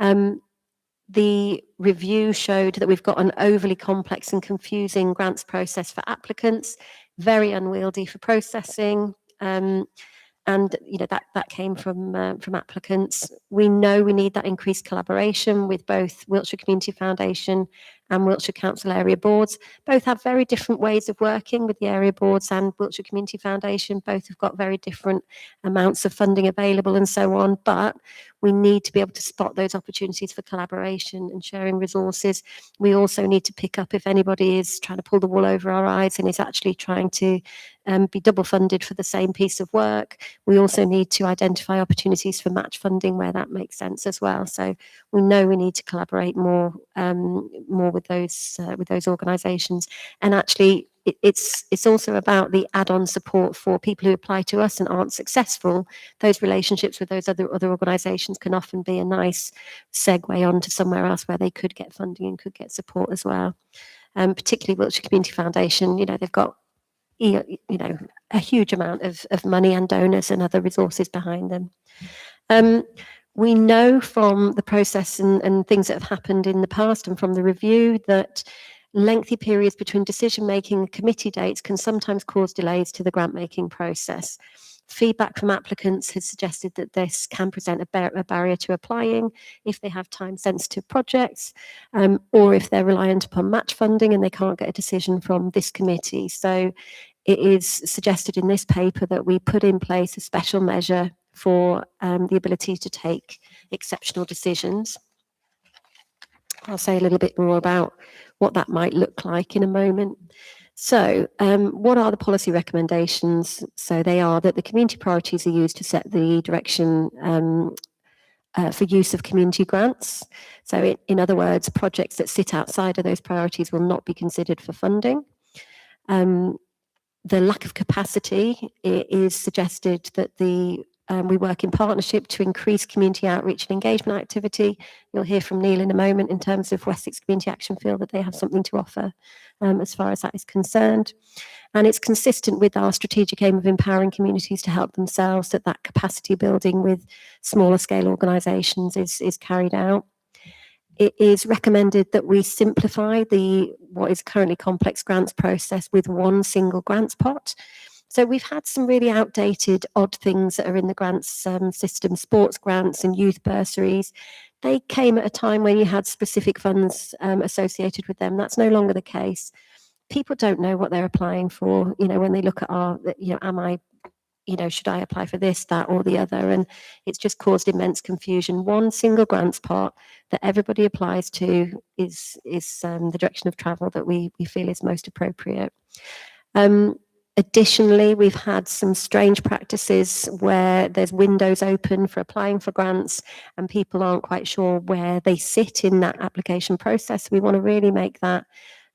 The review showed that we've got an overly complex and confusing grants process for applicants, very unwieldy for processing, and you know that came from applicants. We know we need that increased collaboration with both Wiltshire Community Foundation and Wiltshire Council area boards. Both have very different ways of working with the area boards and Wiltshire Community Foundation. Both have got very different amounts of funding available and so on, but We need to be able to spot those opportunities for collaboration and sharing resources. We also need to pick up if anybody is trying to pull the wool over our eyes and is actually trying to be double funded for the same piece of work. We also need to identify opportunities for match funding where that makes sense as well. So we know we need to collaborate more with those organisations. And actually, it's also about the add-on support for people who apply to us and aren't successful. Those relationships with those other organisations can often be a nice segue on to somewhere else where they could get funding and could get support as well. Particularly Wiltshire Community Foundation, they've got a huge amount of money and donors and other resources behind them. We know from the process and things that have happened in the past and from the review that lengthy periods between decision making and committee dates can sometimes cause delays to the grant making process. Feedback from applicants has suggested that this can present a barrier to applying if they have time sensitive projects, or if they're reliant upon match funding and they can't get a decision from this committee. So it is suggested in this paper that we put in place a special measure for the ability to take exceptional decisions. I'll say a little bit more about what that might look like in a moment. So what are the policy recommendations? So they are that the community priorities are used to set the direction for use of community grants. So in other words, projects that sit outside of those priorities will not be considered for funding. The lack of capacity, it is suggested that we work in partnership to increase community outreach and engagement activity. You'll hear from Neil in a moment in terms of Wessex Community Action Field that they have something to offer as far as that is concerned. And it's consistent with our strategic aim of empowering communities to help themselves, that capacity building with smaller scale organisations is carried out. It is recommended that we simplify what is currently complex grants process with one single grants pot. So we've had some really outdated, odd things that are in the grants system, sports grants and youth bursaries. They came at a time when you had specific funds associated with them. That's no longer the case. People don't know what they're applying for, when they look at should I apply for this, that, or the other? And it's just caused immense confusion. One single grants pot that everybody applies to is the direction of travel that we feel is most appropriate. Additionally, we've had some strange practices where there's windows open for applying for grants and people aren't quite sure where they sit in that application process. We want to really make that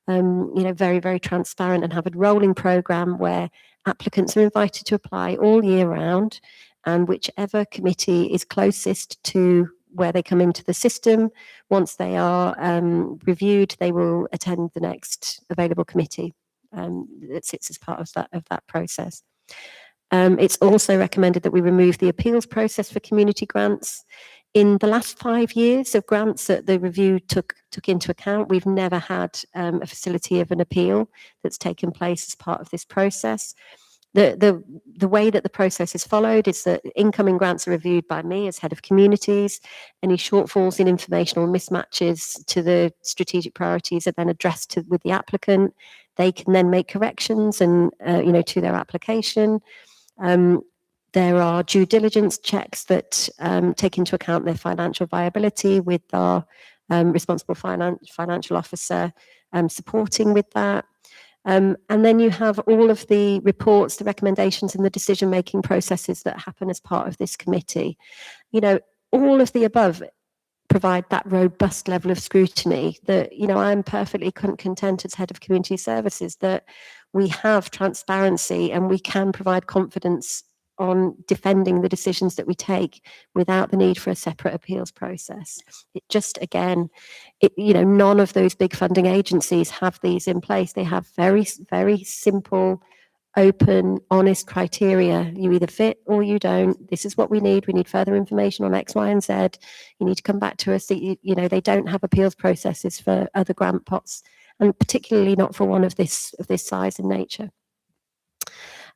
very, very transparent and have a rolling programme where applicants are invited to apply all year round, and whichever committee is closest to where they come into the system, once they are reviewed, they will attend the next available committee that sits as part of that process. It's also recommended that we remove the appeals process for community grants. In the last 5 years of grants that the review took into account, we've never had a facility of an appeal that's taken place as part of this process. The way that the process is followed is that incoming grants are reviewed by me as head of communities. Any shortfalls in information or mismatches to the strategic priorities are then addressed with the applicant. They can then make corrections and to their application. There are due diligence checks that take into account their financial viability with our responsible financial officer supporting with that. And then you have all of the reports, the recommendations and the decision-making processes that happen as part of this committee. All of the above provide that robust level of scrutiny that, I'm perfectly content as head of community services that we have transparency and we can provide confidence on defending the decisions that we take without the need for a separate appeals process. It just, again, none of those big funding agencies have these in place. They have very, very simple, open, honest criteria. You either fit or you don't. This is what we need. We need further information on X, Y, and Z. You need to come back to us. They don't have appeals processes for other grant pots, and particularly not for one of this size and nature.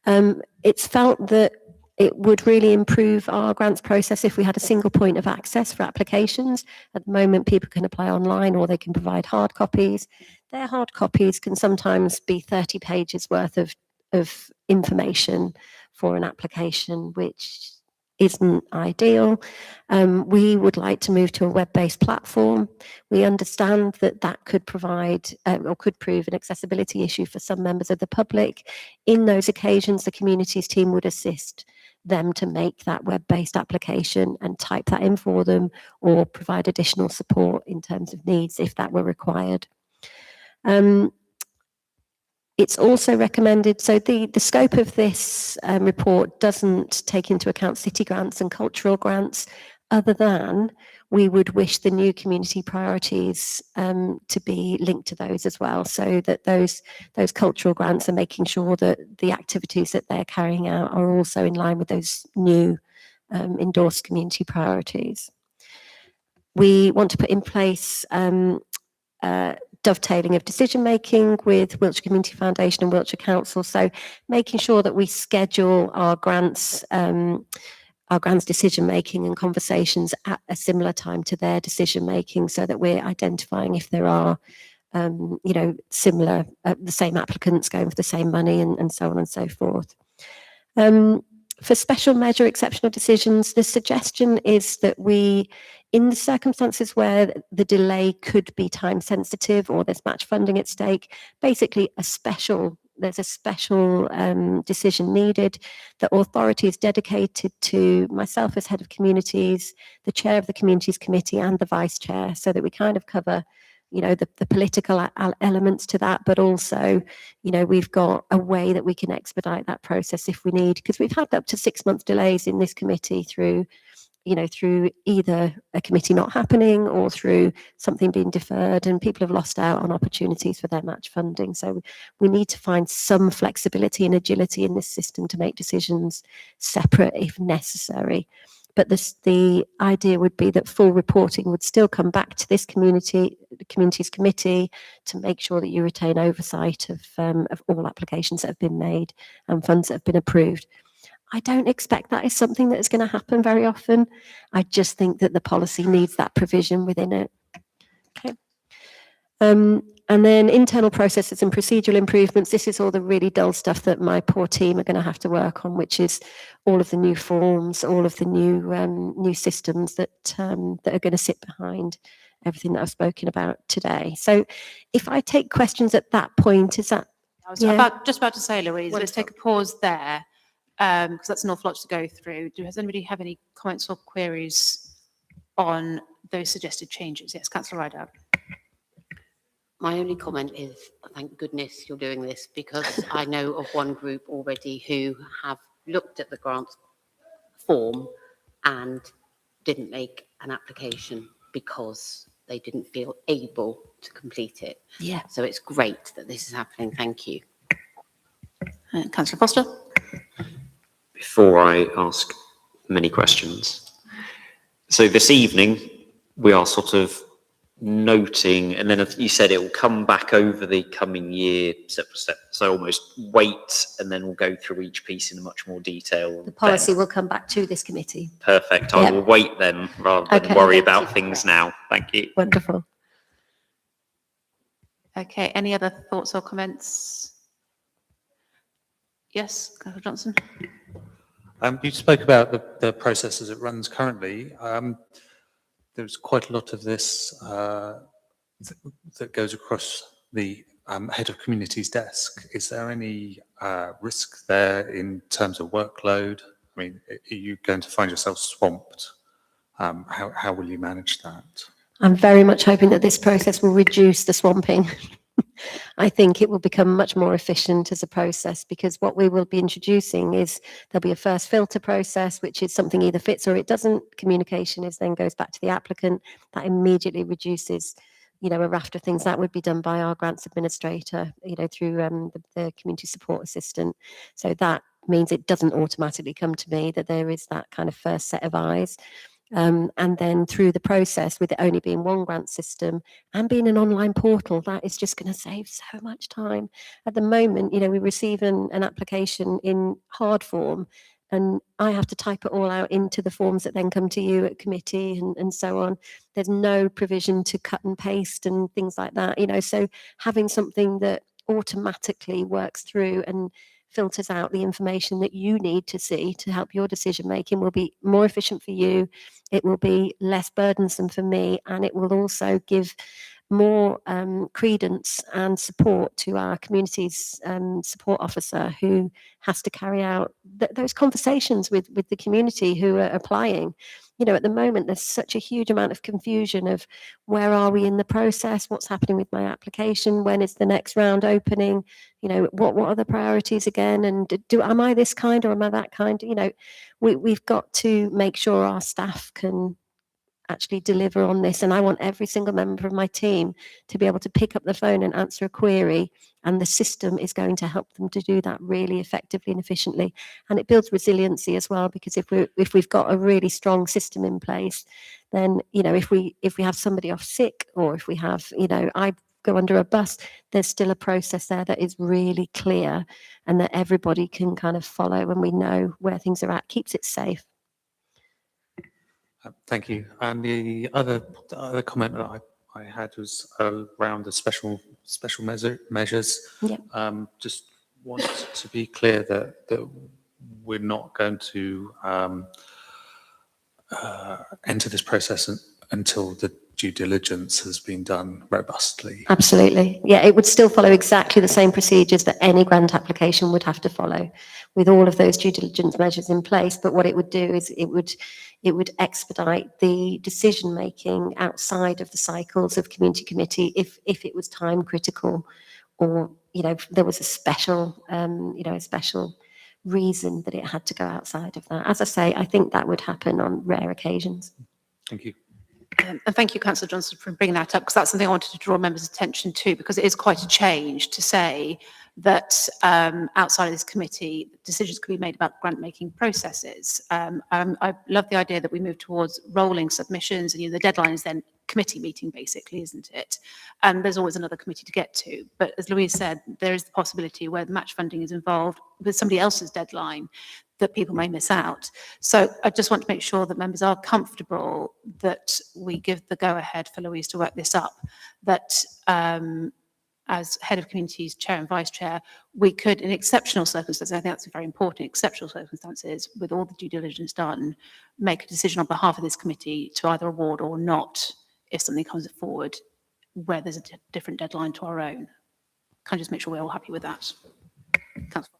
It's felt that it would really improve our grants process if we had a single point of access for applications. At the moment, people can apply online or they can provide hard copies. Their hard copies can sometimes be 30 pages worth of information for an application, which isn't ideal. We would like to move to a web-based platform. We understand that that could provide or could prove an accessibility issue for some members of the public. In those occasions, the communities team would assist them to make that web-based application and type that in for them, or provide additional support in terms of needs if that were required. It's also recommended, so the scope of this report doesn't take into account city grants and cultural grants, other than we would wish the new community priorities to be linked to those as well, so that those cultural grants are making sure that the activities that they're carrying out are also in line with those new endorsed community priorities. We want to put in place dovetailing of decision making with Wiltshire Community Foundation and Wiltshire Council. So making sure that we schedule our grants decision making and conversations at a similar time to their decision making, so that we're identifying if there are similar, the same applicants going for the same money, and so on and so forth. For special measure exceptional decisions, the suggestion is that we, in the circumstances where the delay could be time sensitive or there's match funding at stake, basically there's a special decision needed. The authority is dedicated to myself as head of communities, the chair of the communities committee, and the vice chair, so that we kind of cover the political elements to that, but also, we've got a way that we can expedite that process if we need, because we've had up to 6 month delays in this committee through either a committee not happening or through something being deferred, and people have lost out on opportunities for their match funding. So we need to find some flexibility and agility in this system to make decisions separate if necessary. But the idea would be that full reporting would still come back to this communities committee to make sure that you retain oversight of all applications that have been made and funds that have been approved. I don't expect that is something that is going to happen very often. I just think that the policy needs that provision within it. Okay. And then internal processes and procedural improvements. This is all the really dull stuff that my poor team are going to have to work on, which is all of the new forms, all of the new systems that are going to sit behind everything that I've spoken about today. So if I take questions at that point, is that? I was just about to say, Louise, let's take a pause there, because that's an awful lot to go through. Does anybody have any comments or queries on those suggested changes? Yes, Councillor Rideout. My only comment is, thank goodness you're doing this, because I know of one group already who have looked at the grants form and didn't make an application because they didn't feel able to complete it. Yeah. So it's great that this is happening. Thank you. Councillor Foster. Before I ask many questions, so this evening we are sort of noting, and then you said it will come back over the coming year step by step, so almost wait, and then we'll go through each piece in much more detail. The policy will come back to this committee. Perfect. I will wait then, rather than worry about things now. Thank you. Wonderful. Okay, any other thoughts or comments? Yes, Councillor Johnson. You spoke about the process as it runs currently. There's quite a lot of this that goes across the head of community's desk. Is there any risk there in terms of workload? I mean, are you going to find yourself swamped? How will you manage that? I'm very much hoping that this process will reduce the swamping. I think it will become much more efficient as a process, because what we will be introducing is there'll be a first filter process, which is something either fits or it doesn't. Communication is then goes back to the applicant. That immediately reduces, a raft of things that would be done by our grants administrator, through the community support assistant. So that means it doesn't automatically come to me, that there is that kind of first set of eyes. And then through the process, with it only being one grant system and being an online portal, that is just going to save so much time. At the moment, we receive an application in hard form, and I have to type it all out into the forms that then come to you at committee and so on. There's no provision to cut and paste and things like that, so having something that automatically works through and filters out the information that you need to see to help your decision making, will be more efficient for you. It will be less burdensome for me, and it will also give more credence and support to our community's support officer, who has to carry out those conversations with the community who are applying. You know, at the moment, there's such a huge amount of confusion of where are we in the process, what's happening with my application, when is the next round opening, you know, what are the priorities again, and am I this kind or am I that kind? You know, we've got to make sure our staff can actually deliver on this, and I want every single member of my team to be able to pick up the phone and answer a query, and the system is going to help them to do that really effectively and efficiently. And it builds resiliency as well, because if we've got a really strong system in place, then, you know, if we have somebody off sick, or if we have, you know, I go under a bus, there's still a process there that is really clear and that everybody can kind of follow, and we know where things are at. Keeps it safe. Thank you. And the other comment that I had was around the special measures. Yep. Just want to be clear that we're not going to enter this process until the due diligence has been done robustly. Absolutely. Yeah, it would still follow exactly the same procedures that any grant application would have to follow, with all of those due diligence measures in place. But what it would do is it would expedite the decision making outside of the cycles of community committee if it was time critical, or, you know, there was a special reason that it had to go outside of that. As I say, I think that would happen on rare occasions. Thank you. And thank you, Councillor Johnson, for bringing that up, because that's something I wanted to draw members' attention to, because it is quite a change to say that outside of this committee, decisions can be made about grant-making processes. I love the idea that we move towards rolling submissions, and, you know, the deadline is then committee meeting, basically, isn't it? And there's always another committee to get to. But as Louise said, there is the possibility where the match funding is involved with somebody else's deadline, that people may miss out. So I just want to make sure that members are comfortable that we give the go-ahead for Louise to work this up, that as head of communities, chair and vice chair, we could, in exceptional circumstances, I think that's very important, exceptional circumstances, with all the due diligence done, make a decision on behalf of this committee to either award or not if something comes forward where there's a different deadline to our own. Can I just make sure we're all happy with that? Councillor.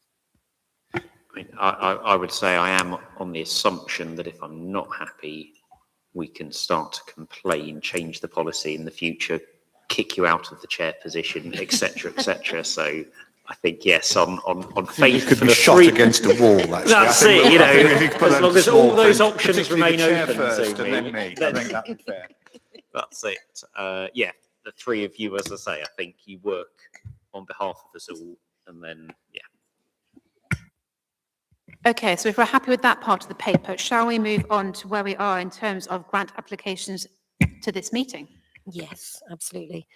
I mean, I would say I am on the assumption that if I'm not happy, we can start to complain, change the policy in the future, kick you out of the chair position, etc., etc. So I think, yes, on faith You could for be the shot three. against a wall. Actually. That's I think it, you I think if know, could put as that long in as all small those print, options particularly remain the chair open first to and then me. me. I think that'd be fair. That's it. Yeah, the three of you, as I say, I think you work on behalf of us all, and then, yeah. Okay, so if we're happy with that part of the paper, shall we move on to where we are in terms of grant applications to this meeting? Yes, absolutely.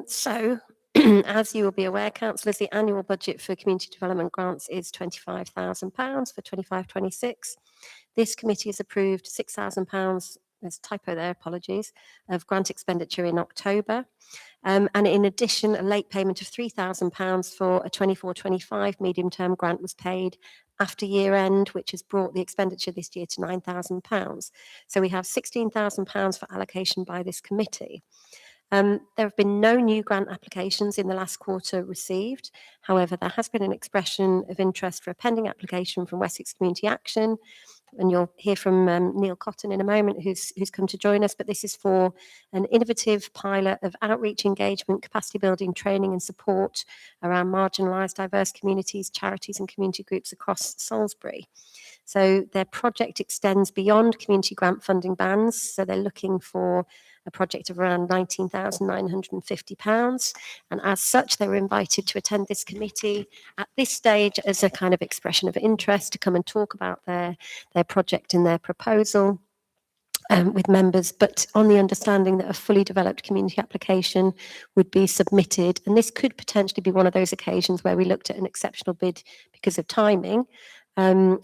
So, as you will be aware, councillors, the annual budget for community development grants is £25,000 for 25-26. This committee has approved £6,000, there's a typo there, apologies, of grant expenditure in October. And in addition, a late payment of £3,000 for a 24-25 medium-term grant was paid after year end, which has brought the expenditure this year to £9,000. So we have £16,000 for allocation by this committee. There have been no new grant applications in the last quarter received. However, there has been an expression of interest for a pending application from Wessex Community Action, and you'll hear from Neil Cotton in a moment, who's come to join us. But this is for an innovative pilot of outreach, engagement, capacity building, training and support around marginalised diverse communities, charities and community groups across Salisbury. So their project extends beyond community grant funding bands. So they're looking for a project of around £19,950. And as such, they were invited to attend this committee at this stage as a kind of expression of interest to come and talk about their project and their proposal with members, but on the understanding that a fully developed community application would be submitted. And this could potentially be one of those occasions where we looked at an exceptional bid because of timing, or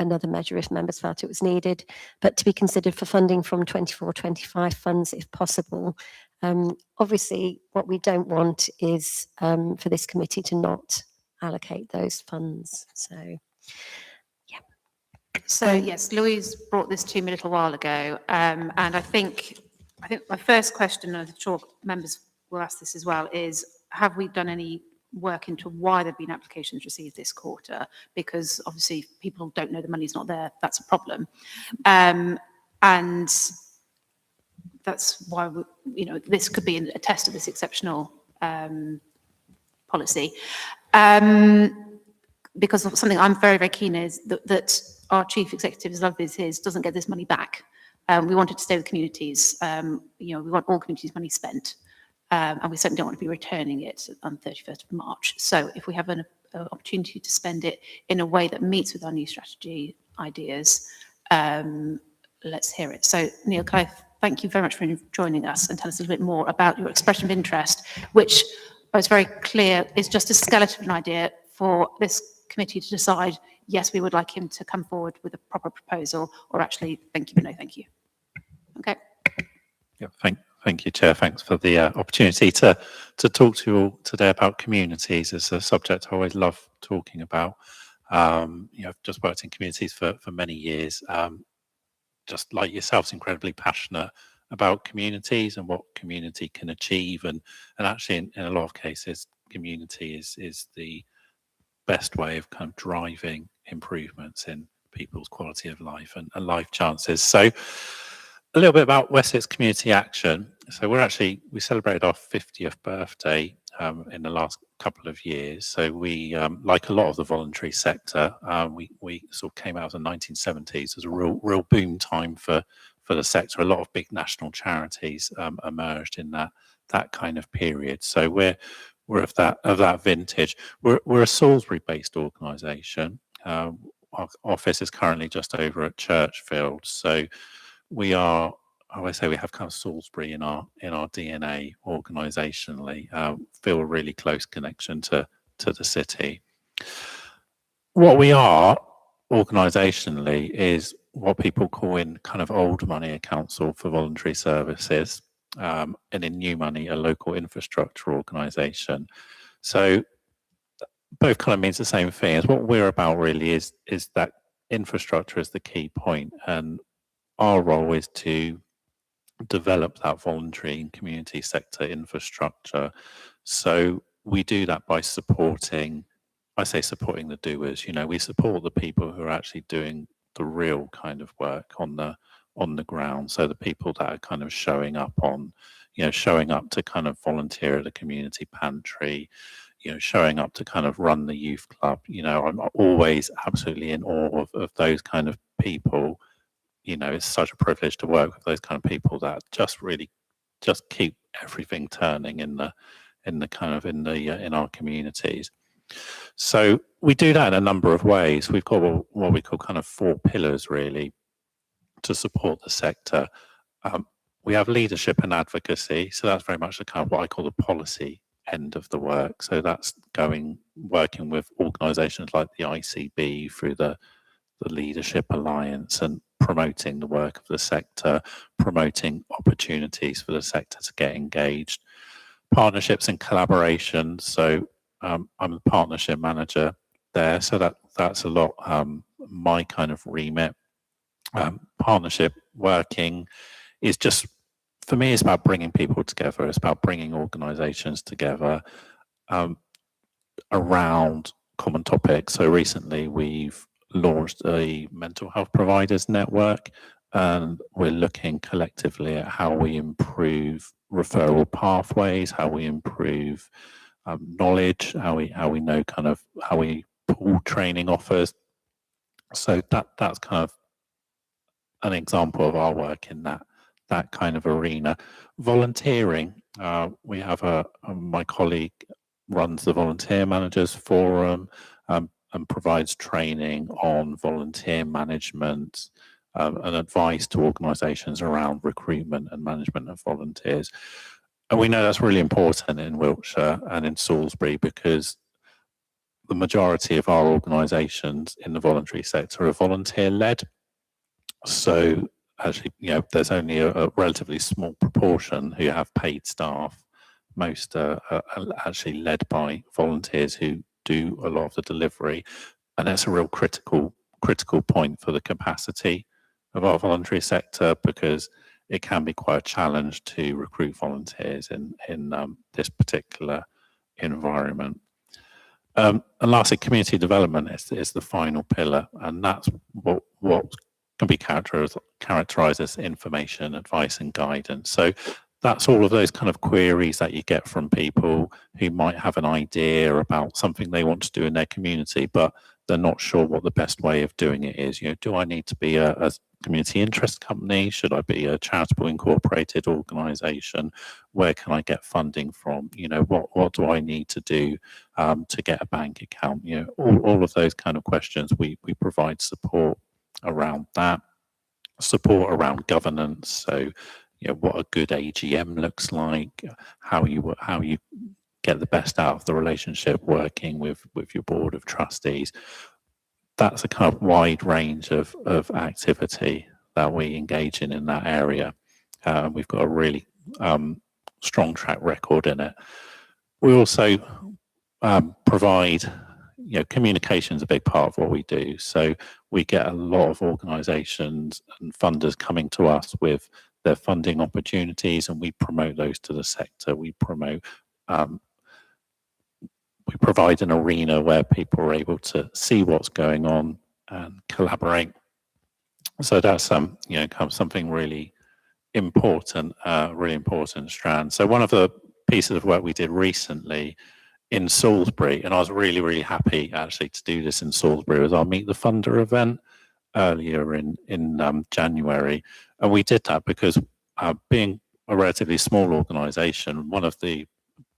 another measure if members felt it was needed, but to be considered for funding from 24-25 funds if possible. Obviously, what we don't want is for this committee to not allocate those funds. So, So yes, Louise brought this to me a little while ago, and I think my first question, and I'm sure members will ask this as well, is have we done any work into why there have been applications received this quarter? Because obviously people don't know the money's not there. That's a problem, and that's why this could be a test of this exceptional policy. Because something I'm very, very keen is that our chief executive, as lovely as he is, doesn't get this money back. We want it to stay with communities. We want all communities' money spent, and we certainly don't want to be returning it on 31st of March. So if we have an opportunity to spend it in a way that meets with our new strategy ideas, let's hear it. So Neil, can I thank you very much for joining us and tell us a little bit more about your expression of interest, which I was very clear is just a skeleton of an idea for this committee to decide, yes, we would like him to come forward with a proper proposal, or actually, thank you, but no thank you. Okay. Yeah, thank you, Chair. Thanks for the opportunity to talk to you all today about communities. It's a subject I always love talking about. I've just worked in communities for many years. Just like yourselves, incredibly passionate about communities and what community can achieve, and actually in a lot of cases, community is the best way of kind of driving improvements in people's quality of life and life chances. So a little bit about Wessex Community Action. So we celebrated our 50th birthday in the last couple of years. So we, like a lot of the voluntary sector, we sort of came out of the 1970s as a real boom time for the sector. A lot of big national charities emerged in that kind of period. So we're of that vintage. We're a Salisbury-based organisation. Our office is currently just over at Churchfield. So we are, I always say we have kind of Salisbury in our DNA organisationally. Feel a really close connection to the city. What we are organisationally is what people call in kind of old money a council for voluntary services. And in new money, a local infrastructure organisation. So both kind of means the same thing. As what we're about really is that infrastructure is the key point, and our role is to develop that voluntary and community sector infrastructure. So we do that by supporting the doers. We support the people who are actually doing the real kind of work on the ground. So the people that are kind of showing up to kind of volunteer at a community pantry, showing up to kind of run the youth club. I'm always absolutely in awe of those kind of people. It's such a privilege to work with those kind of people that just keep everything turning in our communities. So we do that in a number of ways. We've got what we call kind of 4 pillars really to support the sector. We have leadership and advocacy. So that's very much the kind of what I call the policy end of the work. So that's working with organisations like the ICB through the Leadership Alliance and promoting the work of the sector, promoting opportunities for the sector to get engaged. Partnerships and collaboration. So I'm a partnership manager there. So that's a lot my kind of remit. Partnership working is just, for me, it's about bringing people together. It's about bringing organisations together around common topics. So recently we've launched a mental health providers network, and we're looking collectively at how we improve referral pathways, how we improve knowledge, how we know kind of how we pull training offers. So that's kind of an example of our work in that kind of arena. Volunteering, we have my colleague runs the Volunteer Managers Forum and provides training on volunteer management and advice to organisations around recruitment and management of volunteers. And we know that's really important in Wiltshire and in Salisbury because the majority of our organisations in the voluntary sector are volunteer-led. So actually, there's only a relatively small proportion who have paid staff. Most are actually led by volunteers who do a lot of the delivery. And that's a real critical point for the capacity of our voluntary sector, because it can be quite a challenge to recruit volunteers in this particular environment. And lastly, community development is the final pillar, and that's what can be characterised as information, advice and guidance. So that's all of those kind of queries that you get from people who might have an idea about something they want to do in their community, but they're not sure what the best way of doing it is. You know, do I need to be a community interest company? Should I be a charitable incorporated organisation? Where can I get funding from? You know, what do I need to do to get a bank account? You know, all of those kind of questions. We provide support around that, support around governance. So, you know, what a good AGM looks like, how you get the best out of the relationship working with your board of trustees. That's a kind of wide range of activity that we engage in that area. We've got a really strong track record in it. We also provide, you know, communication is a big part of what we do. So we get a lot of organisations and funders coming to us with their funding opportunities, and we promote those to the sector. We provide an arena where people are able to see what's going on and collaborate. So that's you know, kind of something really important strand. So one of the pieces of work we did recently in Salisbury, and I was really happy actually to do this in Salisbury, was our Meet the Funder event earlier in January. And we did that because being a relatively small organisation, one of the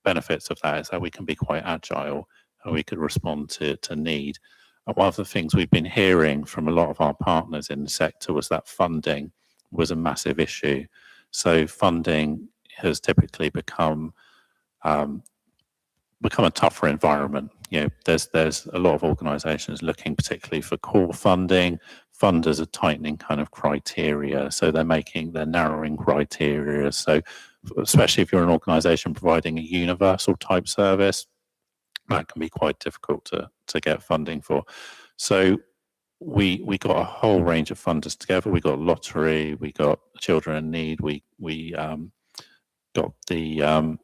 benefits of that is that we can be quite agile and we could respond to need. And one of the things we've been hearing from a lot of our partners in the sector was that funding was a massive issue. So funding has typically become a tougher environment. You know, there's a lot of organisations looking particularly for core funding. Funders are tightening kind of criteria, so they're narrowing criteria. So especially if you're an organisation providing a universal type service, that can be quite difficult to get funding for. So we got a whole range of funders together. We got Lottery, we got Children in Need, we got the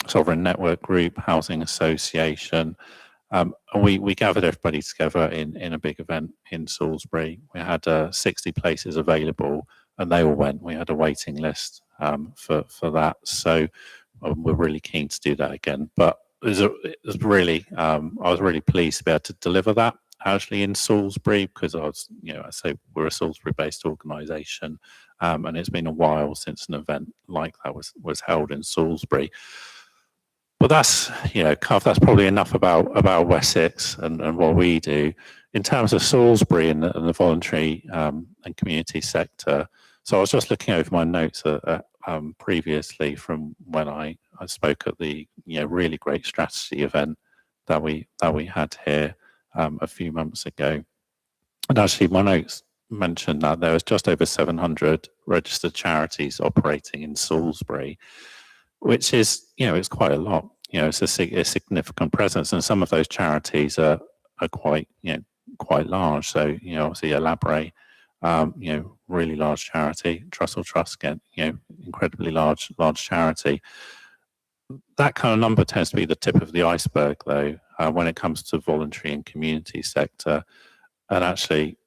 Sovereign Network Group, Housing Association, and we gathered everybody together in a big event in Salisbury. We had 60 places available, and they all went. We had a waiting list for that, so we're really keen to do that again. But I was really pleased to be able to deliver that actually in Salisbury, because I say we're a Salisbury-based organisation, and it's been a while since an event like that was held in Salisbury. But that's probably enough about Wessex and what we do in terms of Salisbury and the voluntary and community sector. So I was just looking over my notes previously from when I spoke at the really great strategy event that we had here a few months ago, and actually my notes mentioned that there was just over 700 registered charities operating in Salisbury, which is it's quite a lot. It's a significant presence, and some of those charities are quite large. So obviously Elaborate, really large charity. Trussell Trust, incredibly large charity. That kind of number tends to be the tip of the iceberg, though, when it comes to voluntary and community sector. And actually,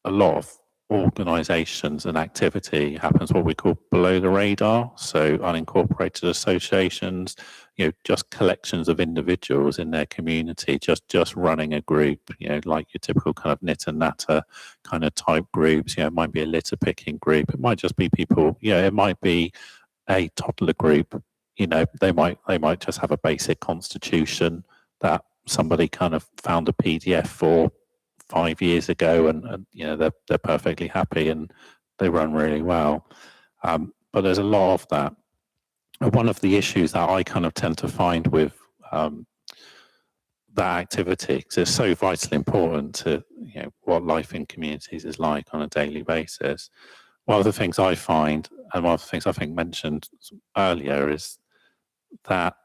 a lot of organisations and activity happens what we call below the radar. So unincorporated associations, just collections of individuals in their community, just running a group, like your typical kind of knit and natter kind of type groups. It might be a litter picking group. It might just be people. It might be a toddler group. They might just have a basic constitution that somebody kind of found a PDF for 5 years ago, and they're perfectly happy and they run really well. But there's a lot of that. One of the issues that I kind of tend to find with that activity, because it's so vitally important to what life in communities is like on a daily basis. One of the things I find, and one of the things I think mentioned earlier, is that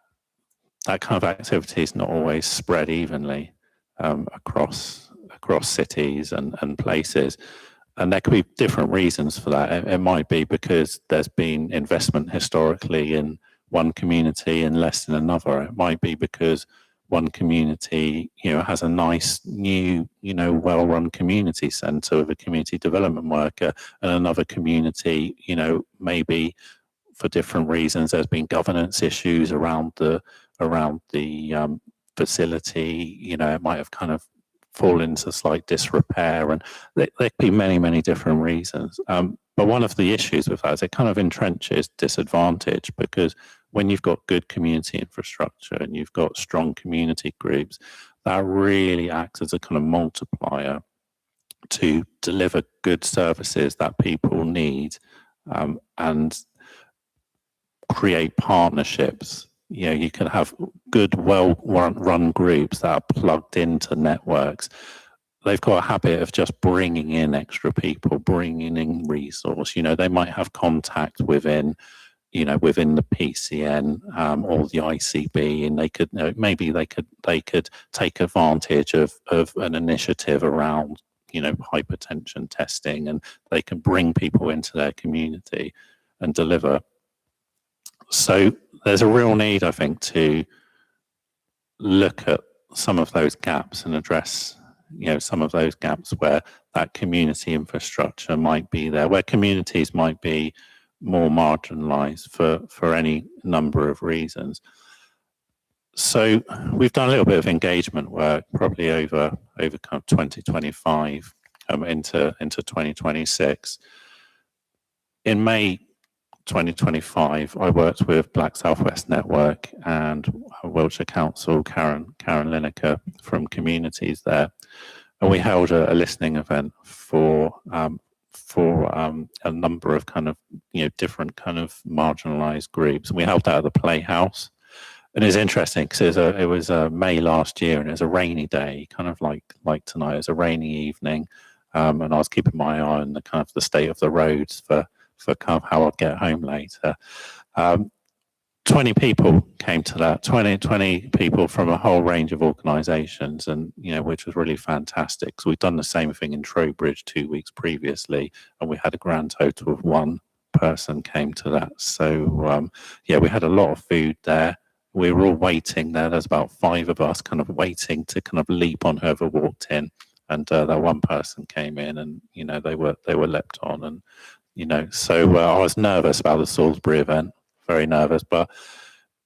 that kind of activity is not always spread evenly across cities and places. And there could be different reasons for that. It might be because there's been investment historically in one community and less in another. It might be because one community, has a nice new, well-run community centre with a community development worker, and another community, maybe for different reasons, there's been governance issues around the facility. It might have kind of fallen into slight disrepair, and there could be many different reasons. But one of the issues with that is it kind of entrenches disadvantage, because when you've got good community infrastructure and you've got strong community groups, that really acts as a kind of multiplier to deliver good services that people need, and create partnerships. You can have good, well-run groups that are plugged into networks. They've got a habit of just bringing in extra people, bringing in resource. They might have contact within the PCN or the ICB, and they could maybe they could take advantage of an initiative around hypertension testing, and they can bring people into their community and deliver. So there's a real need, I think, to look at some of those gaps and address some of those gaps where that community infrastructure might be there, where communities might be more marginalized for any number of reasons. So we've done a little bit of engagement work, probably over kind of 2025 into 2026. In May 2025, I worked with Black Southwest Network and Wiltshire Council, Karen Lineker from Communities there, and we held a listening event for a number of kind of different kind of marginalised groups. And we held that at the Playhouse, and it's interesting because it was May last year, and it was a rainy day, kind of like tonight. It was a rainy evening, and I was keeping my eye on the kind of the state of the roads for kind of how I'd get home later. 20 people came to that, 20 people from a whole range of organisations, and which was really fantastic. So we'd done the same thing in Trowbridge 2 weeks previously, and we had a grand total of 1 person came to that. So we had a lot of food there. We were all waiting there. There's about 5 of us kind of waiting to kind of leap on whoever walked in, and that 1 person came in, and they were leapt on, and so I was nervous about the Salisbury event, very nervous, but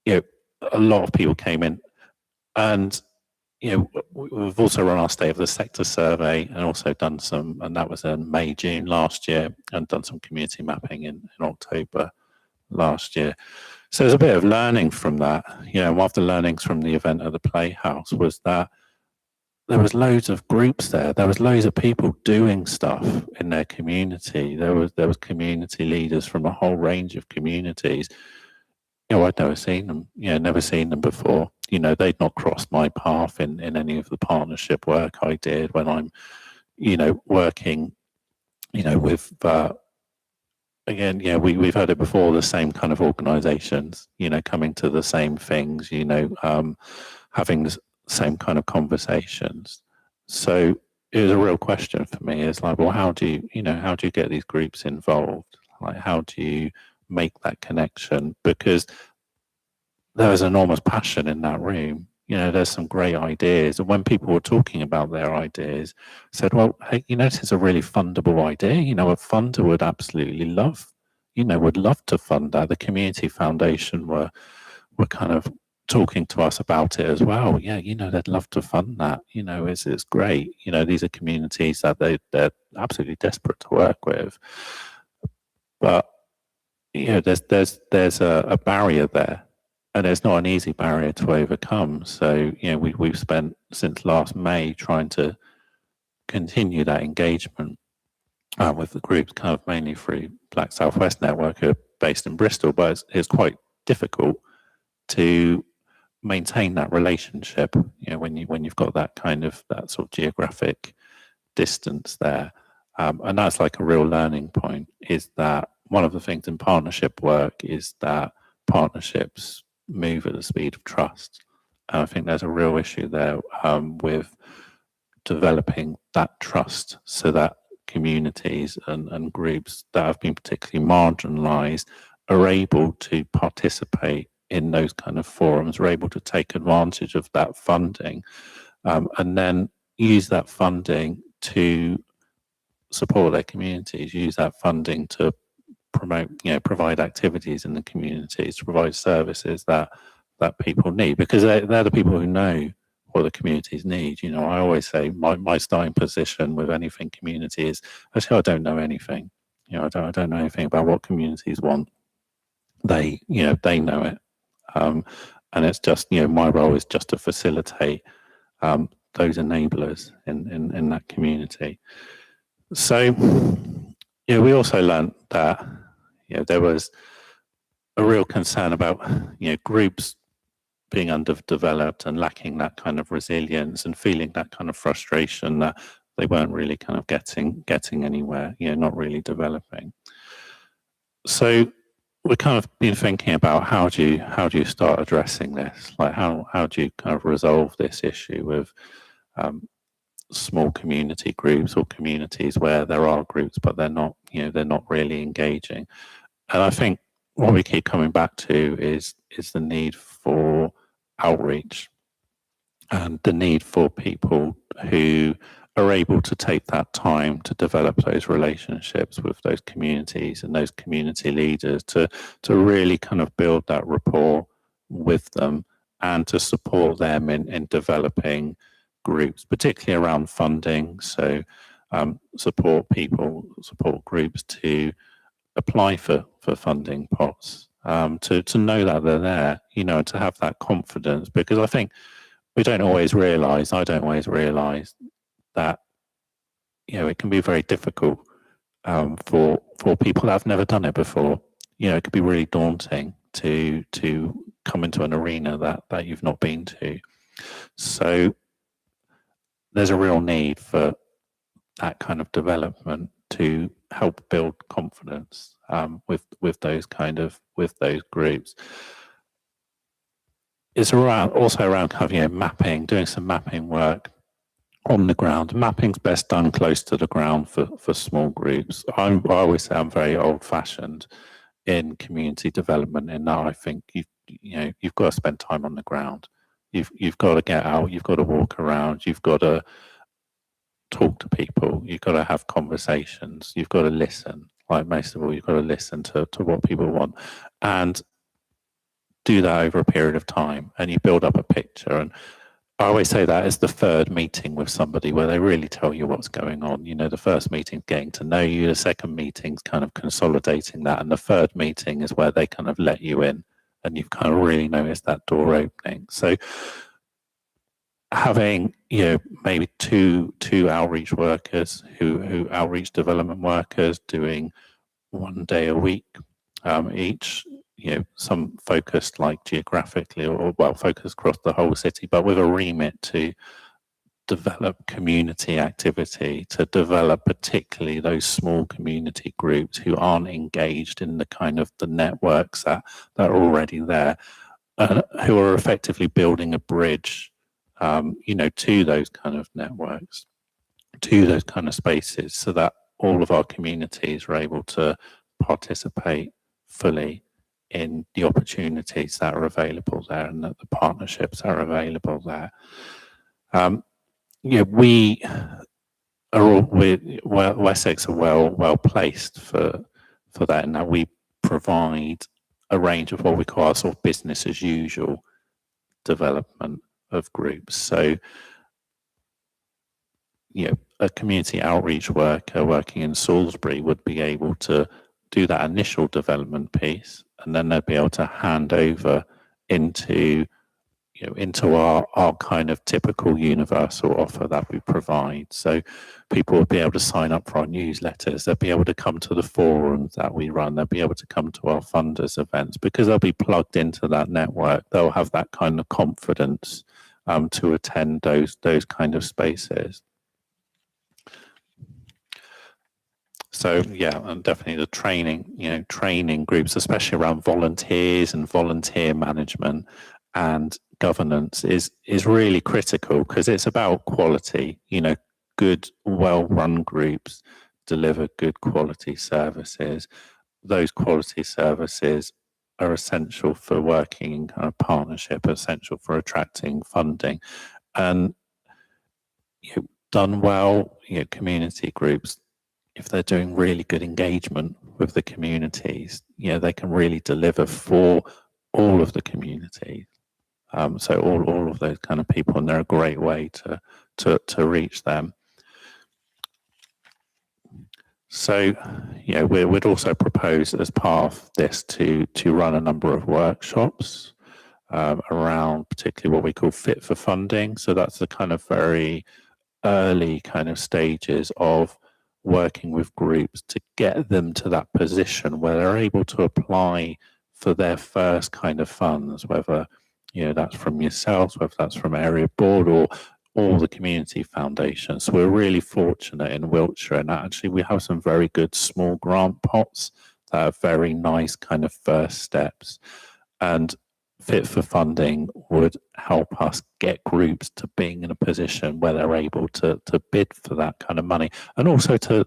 a lot of people came in, and we've also run our State of the Sector survey, and also done some, and that was in May, June last year, and done some community mapping in October last year. So there's a bit of learning from that. One of the learnings from the event at the Playhouse was that there was loads of groups there. There was loads of people doing stuff in their community. There was community leaders from a whole range of communities. I'd never seen them. Never seen them before. They'd not crossed my path in any of the partnership work I did when I'm, working, with. Again, we've heard it before. The same kind of organisations, coming to the same things. Having same kind of conversations. So it was a real question for me. It's like, well, how do you get these groups involved? Like, how do you make that connection? Because there was enormous passion in that room. There's some great ideas. And when people were talking about their ideas, I said, well, hey, this is a really fundable idea. A funder would absolutely love, would love to fund that. The Community Foundation were kind of talking to us about it as well. Yeah, they'd love to fund that. It's great. These are communities that they're absolutely desperate to work with. But there's a barrier there, and it's not an easy barrier to overcome. So we've spent since last May trying to continue that engagement with the groups, kind of mainly through Black Southwest Network, who are based in Bristol. But it's quite difficult to maintain that relationship, when you've got that sort of geographic distance there, and that's like a real learning point. Is that one of the things in partnership work is that partnerships move at the speed of trust. And I think there's a real issue there with developing that trust so that communities and groups that have been particularly marginalised are able to participate in those kind of forums, are able to take advantage of that funding, and then use that funding to support their communities, use that funding to promote, provide activities in the communities, to provide services that people need, because they're the people who know what the communities need. I always say my starting position with anything community is, actually, I don't know anything. I don't know anything about what communities want. They know it. And it's just, my role is just to facilitate those enablers in that community. So, we also learned that, there was a real concern about, groups being underdeveloped and lacking that kind of resilience and feeling that kind of frustration that they weren't really kind of getting anywhere, not really developing. So we've kind of been thinking about how do you start addressing this? Like how do you kind of resolve this issue with small community groups or communities where there are groups but they're not really engaging? And I think what we keep coming back to is the need for outreach and the need for people who are able to take that time to develop those relationships with those communities and those community leaders to really kind of build that rapport with them and to support them in developing groups, particularly around funding. So support groups to apply for funding pots, to know that they're there, and to have that confidence, because I think I don't always realise that, it can be very difficult for people that have never done it before. It could be really daunting to come into an arena that you've not been to. So there's a real need for that kind of development to help build confidence with those groups. It's also around kind of, mapping, doing some mapping work on the ground. Mapping's best done close to the ground for small groups. I always say I'm very old-fashioned in community development, in that I think you've got to spend time on the ground. You've got to get out. You've got to walk around. You've got to talk to people. You've got to have conversations. You've got to listen. Like, most of all, you've got to listen to what people want, and do that over a period of time, and you build up a picture. And I always say that is the third meeting with somebody, where they really tell you what's going on. The first meeting's getting to know you, the second meeting's kind of consolidating that, and the third meeting is where they kind of let you in and you've kind of really noticed that door opening. So having, maybe two outreach workers who outreach development workers doing 1 day a week each, some focused like geographically or focused across the whole city, but with a remit to develop community activity, to develop particularly those small community groups who aren't engaged in the kind of the networks that are already there, who are effectively building a bridge, to those kind of networks, to those kind of spaces, so that all of our communities are able to participate fully in the opportunities that are available there and that the partnerships are available there. We are all, Wessex are well placed for that, in that we provide a range of what we call our sort of business as usual development of groups. So, a community outreach worker working in Salisbury would be able to do that initial development piece, and then they'd be able to hand over into our kind of typical universal offer that we provide. So people will be able to sign up for our newsletters, they'll be able to come to the forums that we run, they'll be able to come to our funders events, because they'll be plugged into that network. They'll have that kind of confidence to attend those kind of spaces. So yeah, and definitely the training groups, especially around volunteers and volunteer management, and governance is really critical, because it's about quality. Good, well-run groups deliver good quality services. Those quality services are essential for working in kind of partnership, essential for attracting funding. And done well, community groups, if they're doing really good engagement with the communities, they can really deliver for all of the communities. So all of those kind of people, and they're a great way to reach them. So, we'd also propose as part of this to run a number of workshops around particularly what we call fit for funding. So that's the kind of very early kind of stages of working with groups to get them to that position where they're able to apply for their first kind of funds, whether that's from yourselves, whether that's from area board or all the community foundations. So we're really fortunate in Wiltshire, and actually we have some very good small grant pots that are very nice kind of first steps. And fit for funding would help us get groups to being in a position where they're able to bid for that kind of money, and also to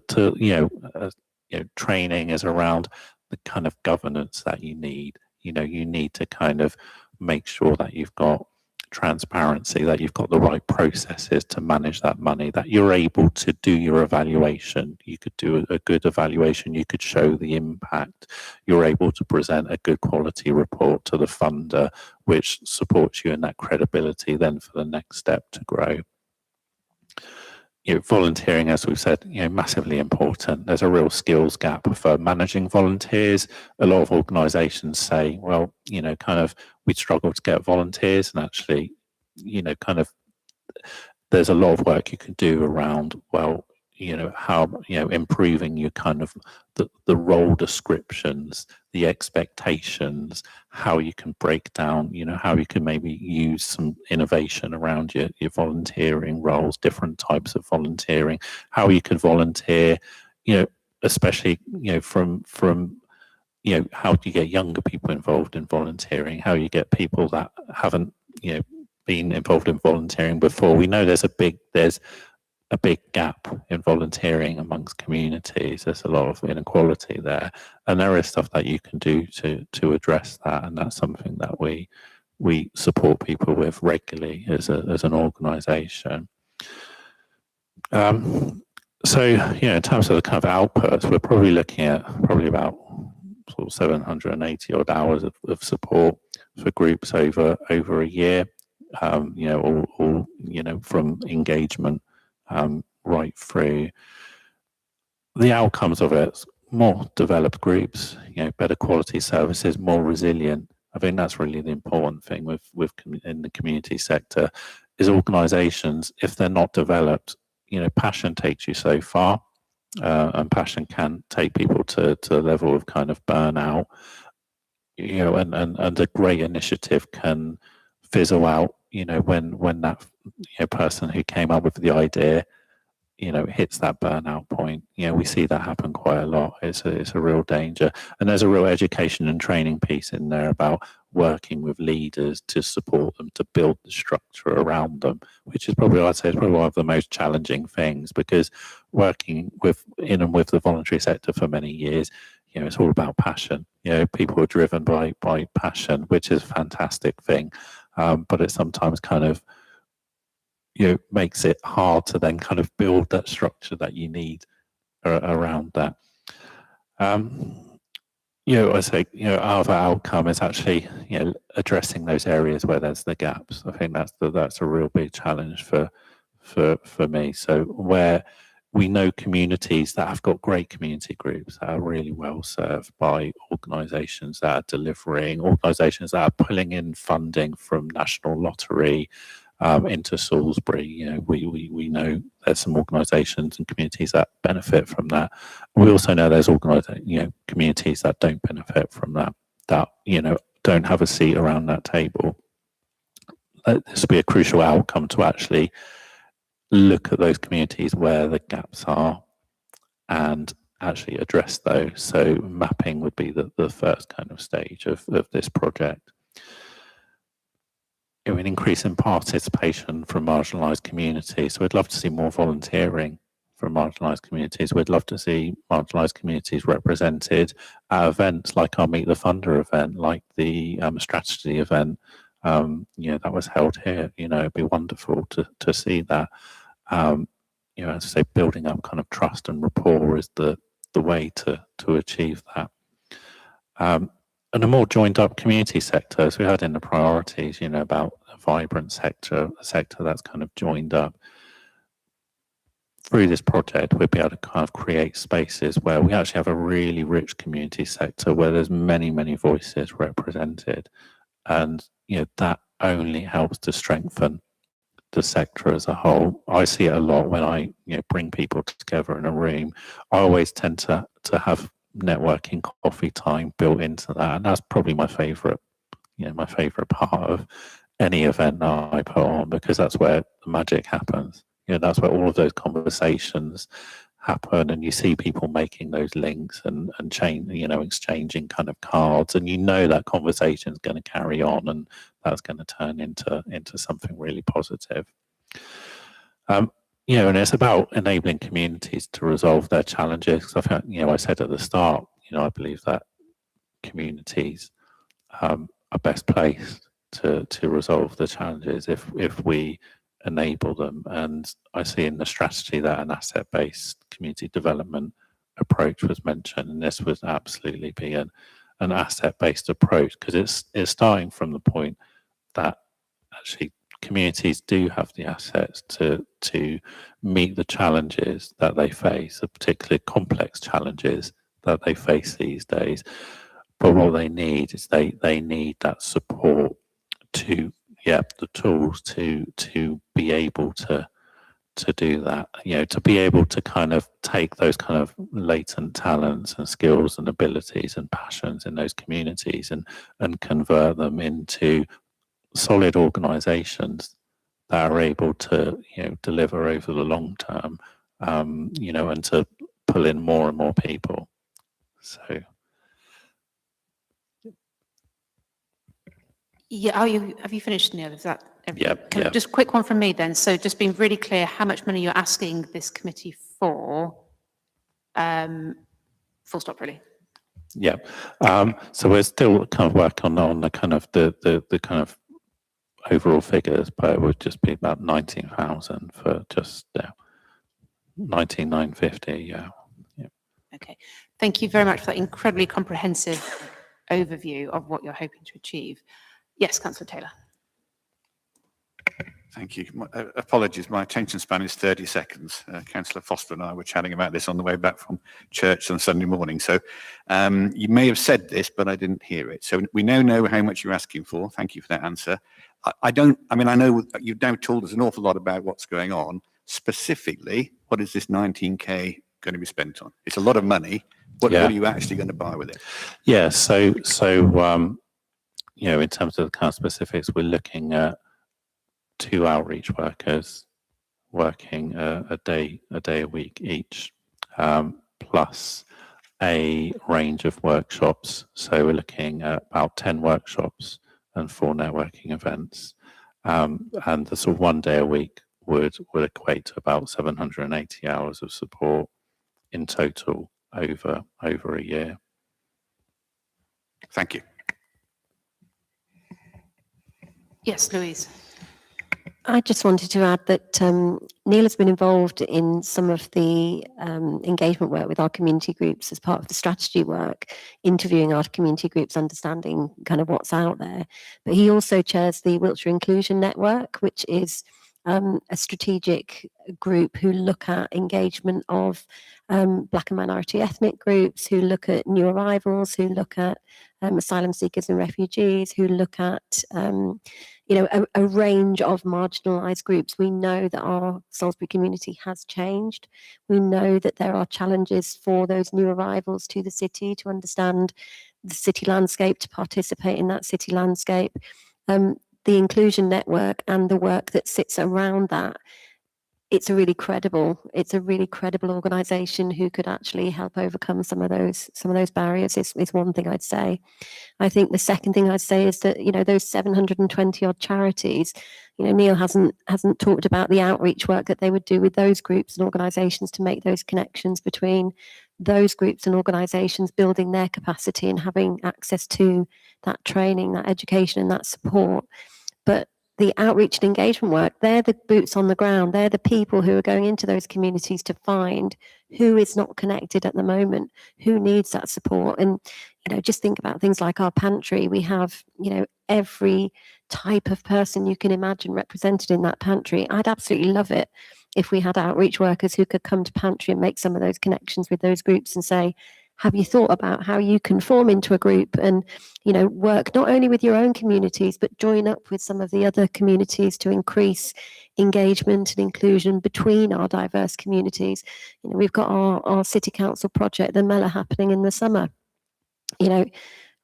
training is around the kind of governance that you need. You need to kind of make sure that you've got transparency, that you've got the right processes to manage that money, that you're able to do your evaluation. You could do a good evaluation, you could show the impact, you're able to present a good quality report to the funder, which supports you in that credibility then for the next step to grow. Volunteering, as we've said, massively important. There's a real skills gap for managing volunteers. A lot of organisations say, well, kind of we struggle to get volunteers, and actually, kind of there's a lot of work you can do around, well, how, improving your kind of the role descriptions, the expectations, how you can break down, how you can maybe use some innovation around your volunteering roles, different types of volunteering, how you can volunteer, especially, from how do you get younger people involved in volunteering, how you get people that haven't, been involved in volunteering before. We know there's a big gap in volunteering amongst communities. There's a lot of inequality there, and there is stuff that you can do to address that, and that's something that we support people with regularly as an organisation. So in terms of the kind of outputs, we're probably looking at about sort of 780 odd hours of support for groups over a year. All from engagement right through. The outcomes of it: more developed groups, better quality services, more resilient. I think that's really the important thing with in the community sector, is organisations, if they're not developed, passion takes you so far, and passion can take people to a level of kind of burnout, and a great initiative can fizzle out, when that person who came up with the idea, hits that burnout point. We see that happen quite a lot. It's a real danger, and there's a real education and training piece in there about working with leaders to support them, to build the structure around them, which is probably, I'd say, is probably one of the most challenging things, because working with the voluntary sector for many years, it's all about passion. People are driven by passion, which is a fantastic thing, but it sometimes kind of makes it hard to then kind of build that structure that you need around that. I say, our outcome is actually, addressing those areas where there's the gaps. I think that's a real big challenge for me. So where we know communities that have got great community groups that are really well served by organisations that are delivering, organisations that are pulling in funding from National Lottery into Salisbury. We know there's some organisations and communities that benefit from that. We also know there's communities that don't benefit from that don't have a seat around that table. This will be a crucial outcome to actually look at those communities where the gaps are and actually address those. So mapping would be the first kind of stage of this project. an increase in participation from marginalised communities. So we'd love to see more volunteering from marginalised communities. We'd love to see marginalised communities represented at events like our Meet the Funder event, like the strategy event, that was held here. It'd be wonderful to see that. As I say, building up kind of trust and rapport is the way to achieve that. And a more joined up community sector, as we heard in the priorities, about a vibrant sector, a sector that's kind of joined up. Through this project, we'll be able to kind of create spaces where we actually have a really rich community sector where there's many, many voices represented. And, that only helps to strengthen the sector as a whole. I see it a lot when I, bring people together in a room. I always tend to have networking coffee time built into that, and that's probably my favorite part of any event that I put on, because that's where the magic happens. That's where all of those conversations happen, and you see people making those links and exchanging kind of cards, and that conversation is going to carry on, and that's going to turn into something really positive. And it's about enabling communities to resolve their challenges. I've had, I said at the start, I believe that communities are best placed to resolve the challenges if we enable them. And I see in the strategy that an asset-based community development approach was mentioned, and this would absolutely be an asset-based approach, because it's starting from the point that actually communities do have the assets to meet the challenges that they face, the particularly complex challenges that they face these days. But what they need is they need that support to, the tools to be able to do that, to be able to kind of take those kind of latent talents and skills and abilities and passions in those communities and convert them into solid organizations that are able to deliver over the long term, and to pull in more and more people. So Yeah, have you finished, Neil? Is that everything? Yeah. Just a quick one from me then. So just being really clear, how much money you're asking this committee for? Full stop, really. Yeah. So we're still kind of working on the kind of the kind of overall figures, but it would just be about 19,000 for just 19,950. Yeah. Okay. Thank you very much for that incredibly comprehensive overview of what you're hoping to achieve. Yes, Councillor Taylor. Thank you. Apologies, my attention span is 30 seconds. Councillor Foster and I were chatting about this on the way back from church on Sunday morning. So you may have said this, but I didn't hear it. So we now know how much you're asking for. Thank you for that answer. I know you've now told us an awful lot about what's going on. Specifically, what is this 19K going to be spent on? It's a lot of money. What are you actually going to buy with it? Yeah, so in terms of the kind of specifics, we're looking at 2 outreach workers working a day a week each, plus a range of workshops. So we're looking at about 10 workshops and 4 networking events, and the sort of 1 day a week would equate to about 780 hours of support in total over a year. Thank you. Yes, Louise. I just wanted to add that Neil has been involved in some of the engagement work with our community groups as part of the strategy work, interviewing our community groups, understanding kind of what's out there. But he also chairs the Wiltshire Inclusion Network, which is a strategic group who look at engagement of Black and minority ethnic groups, who look at new arrivals, who look at asylum seekers and refugees, who look at a range of marginalised groups. We know that our Salisbury community has changed. We know that there are challenges for those new arrivals to the city to understand the city landscape, to participate in that city landscape. The Inclusion Network and the work that sits around that it's a really credible organisation who could actually help overcome some of those barriers is one thing I'd say. I think the second thing I'd say is that, you know, those 720 odd charities, you know, Neil hasn't talked about the outreach work that they would do with those groups and organisations to make those connections between those groups and organisations, building their capacity and having access to that training, that education and that support. But the outreach and engagement work, they're the boots on the ground. They're the people who are going into those communities to find who is not connected at the moment, who needs that support. And, you know, just think about things like our pantry. We have, you know, every type of person you can imagine represented in that pantry. I'd absolutely love it if we had outreach workers who could come to pantry and make some of those connections with those groups and say, have you thought about how you can form into a group and, you know, work not only with your own communities, but join up with some of the other communities to increase engagement and inclusion between our diverse communities. You know, we've got our city council project, the Mela, happening in the summer. You know,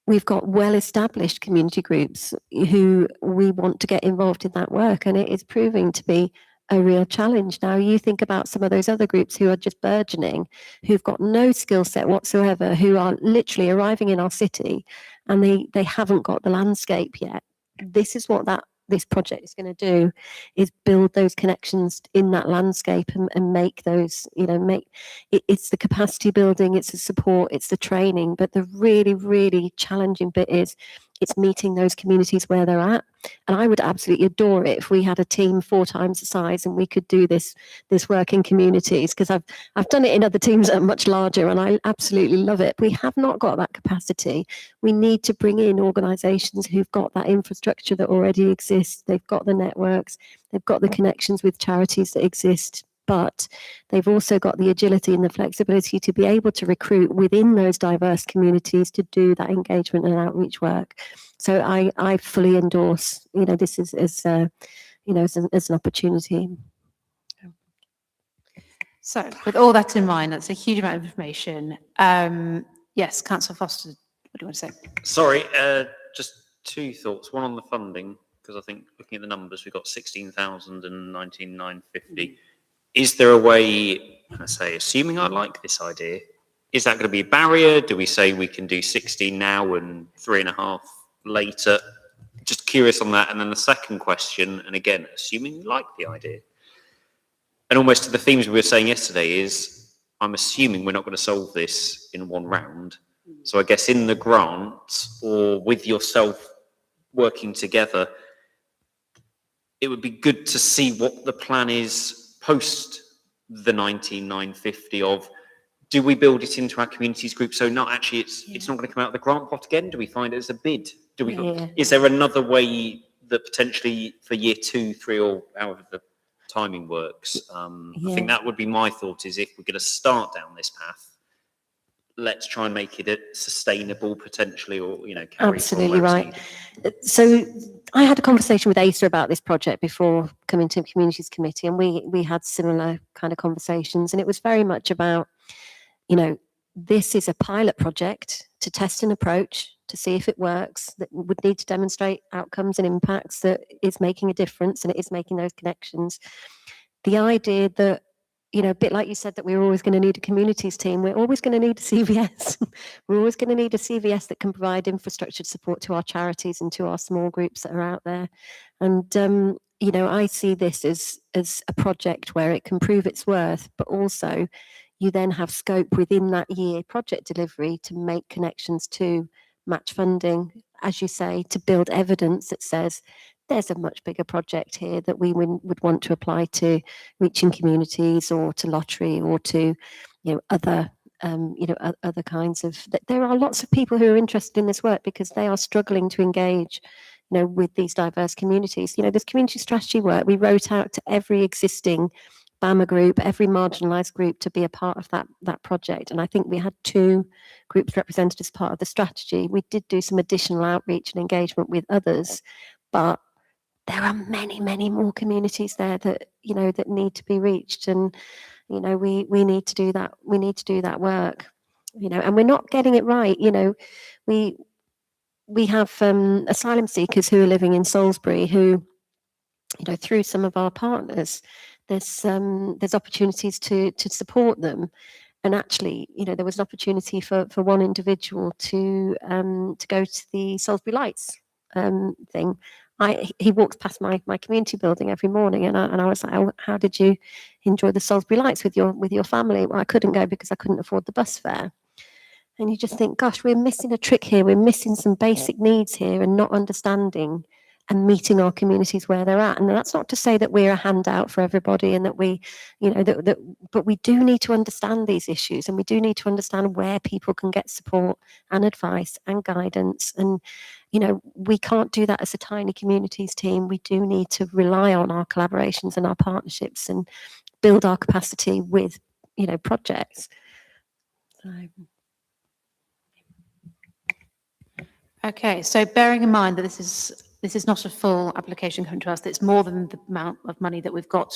we've got well-established community groups who we want to get involved in that work, and it is proving to be a real challenge. Now, you think about some of those other groups who are just burgeoning, who've got no skill set whatsoever, who are literally arriving in our city, and they haven't got the landscape yet. This is what this project is going to do, is build those connections in that landscape and make those, you know, it's the capacity building, it's the support, it's the training. But the really, really challenging bit is it's meeting those communities where they're at. And I would absolutely adore it if we had a team 4 times the size and we could do this work in communities, because I've done it in other teams that are much larger and I absolutely love it. We have not got that capacity. We need to bring in organisations who've got that infrastructure that already exists. They've got the networks, they've got the connections with charities that exist, but they've also got the agility and the flexibility to be able to recruit within those diverse communities to do that engagement and outreach work. So I fully endorse, you know, this is as you know, as an opportunity. So with all that in mind, that's a huge amount of information. Yes, Councillor Foster, what do you want to say? Sorry, just 2 thoughts. One on the funding, because I think looking at the numbers, we've got 16,000 and 19,950. Is there a way, I say, assuming I like this idea, is that going to be a barrier? Do we say we can do 16 now and 3.5 later? Just curious on that. And then the second question, and again, assuming you like the idea, and almost to the themes we were saying yesterday, is I'm assuming we're not going to solve this in one round. So I guess in the grant or with yourself working together, it would be good to see what the plan is post the 19,950 of, do we build it into our communities group? So not actually, it's not going to come out of the grant pot again. Do we find it as a bid? Do we? Yeah. Is there another way that potentially for year 2, 3, or however the timing works? I think that would be my thought, is if we're going to start down this path, let's try and make it a sustainable potentially, or, you know, carry absolutely right. So I had a conversation with ASA about this project before coming to Communities Committee, and we had similar kind of conversations, and it was very much about, you know, this is a pilot project to test an approach to see if it works, that would need to demonstrate outcomes and impacts, that is making a difference and it is making those connections. The idea that, you know, a bit like you said, that we're always going to need a communities team, we're always going to need a CVS. We're always going to need a CVS that can provide infrastructure support to our charities and to our small groups that are out there. And, you know, I see this as a project where it can prove its worth, but also you then have scope within that year project delivery to make connections to match funding, as you say, to build evidence that says there's a much bigger project here that we would want to apply to reaching communities, or to lottery, or to, you know, other other kinds of. There are lots of people who are interested in this work because they are struggling to engage, you know, with these diverse communities. You know, this community strategy work, we wrote out to every existing BAMA group, every marginalised group, to be a part of that project. And I think we had 2 groups represented as part of the strategy. We did do some additional outreach and engagement with others, but there are many, many more communities there that, you know, that need to be reached. And, you know, we need to do that. We need to do that work, you know, and we're not getting it right. You know, we have asylum seekers who are living in Salisbury who, you know, through some of our partners, there's opportunities to support them. And actually, there was an opportunity for one individual to go to the Salisbury Lights thing. He walks past my community building every morning, and I was like, oh, how did you enjoy the Salisbury Lights with your family? Well, I couldn't go because I couldn't afford the bus fare. And you just think, gosh, we're missing a trick here. We're missing some basic needs here and not understanding and meeting our communities where they're at. And that's not to say that we're a handout for everybody and that we, but we do need to understand these issues, and we do need to understand where people can get support and advice and guidance. And, we can't do that as a tiny communities team. We do need to rely on our collaborations and our partnerships and build our capacity with, projects. So. Okay, so bearing in mind that this is not a full application coming to us, it's more than the amount of money that we've got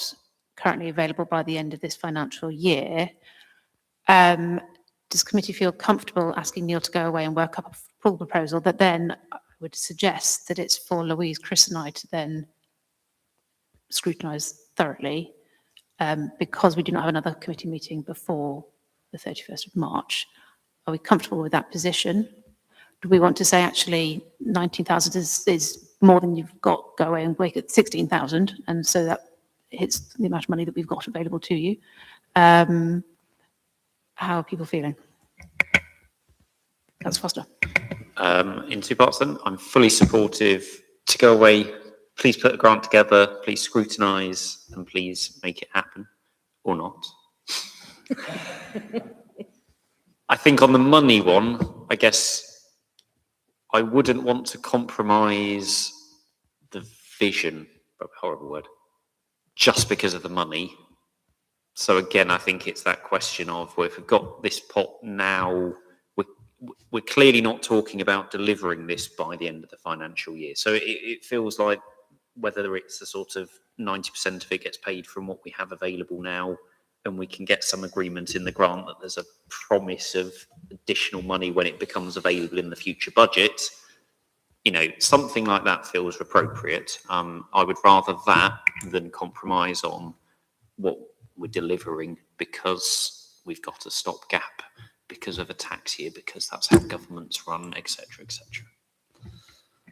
currently available by the end of this financial year, does committee feel comfortable asking Neil to go away and work up a full proposal that then I would suggest that it's for Louise, Chris and I to then scrutinise thoroughly, because we do not have another committee meeting before the 31st of March. Are we comfortable with that position? Do we want to say actually 19,000 is more than you've got, go away and make it 16,000, and so that hits the amount of money that we've got available to you? How are people feeling? Councillor Foster. In two parts then, I'm fully supportive to go away. Please put a grant together, please scrutinise, and please make it happen, or not. I think on the money one, I guess I wouldn't want to compromise the vision, horrible word, just because of the money. So again, I think it's that question of, well, if we've got this pot now, we're clearly not talking about delivering this by the end of the financial year. So it feels like whether it's a sort of 90% of it gets paid from what we have available now, and we can get some agreement in the grant that there's a promise of additional money when it becomes available in the future budget, something like that feels appropriate. I would rather that than compromise on what we're delivering because we've got a stopgap because of a tax year, because that's how governments run, etc., etc.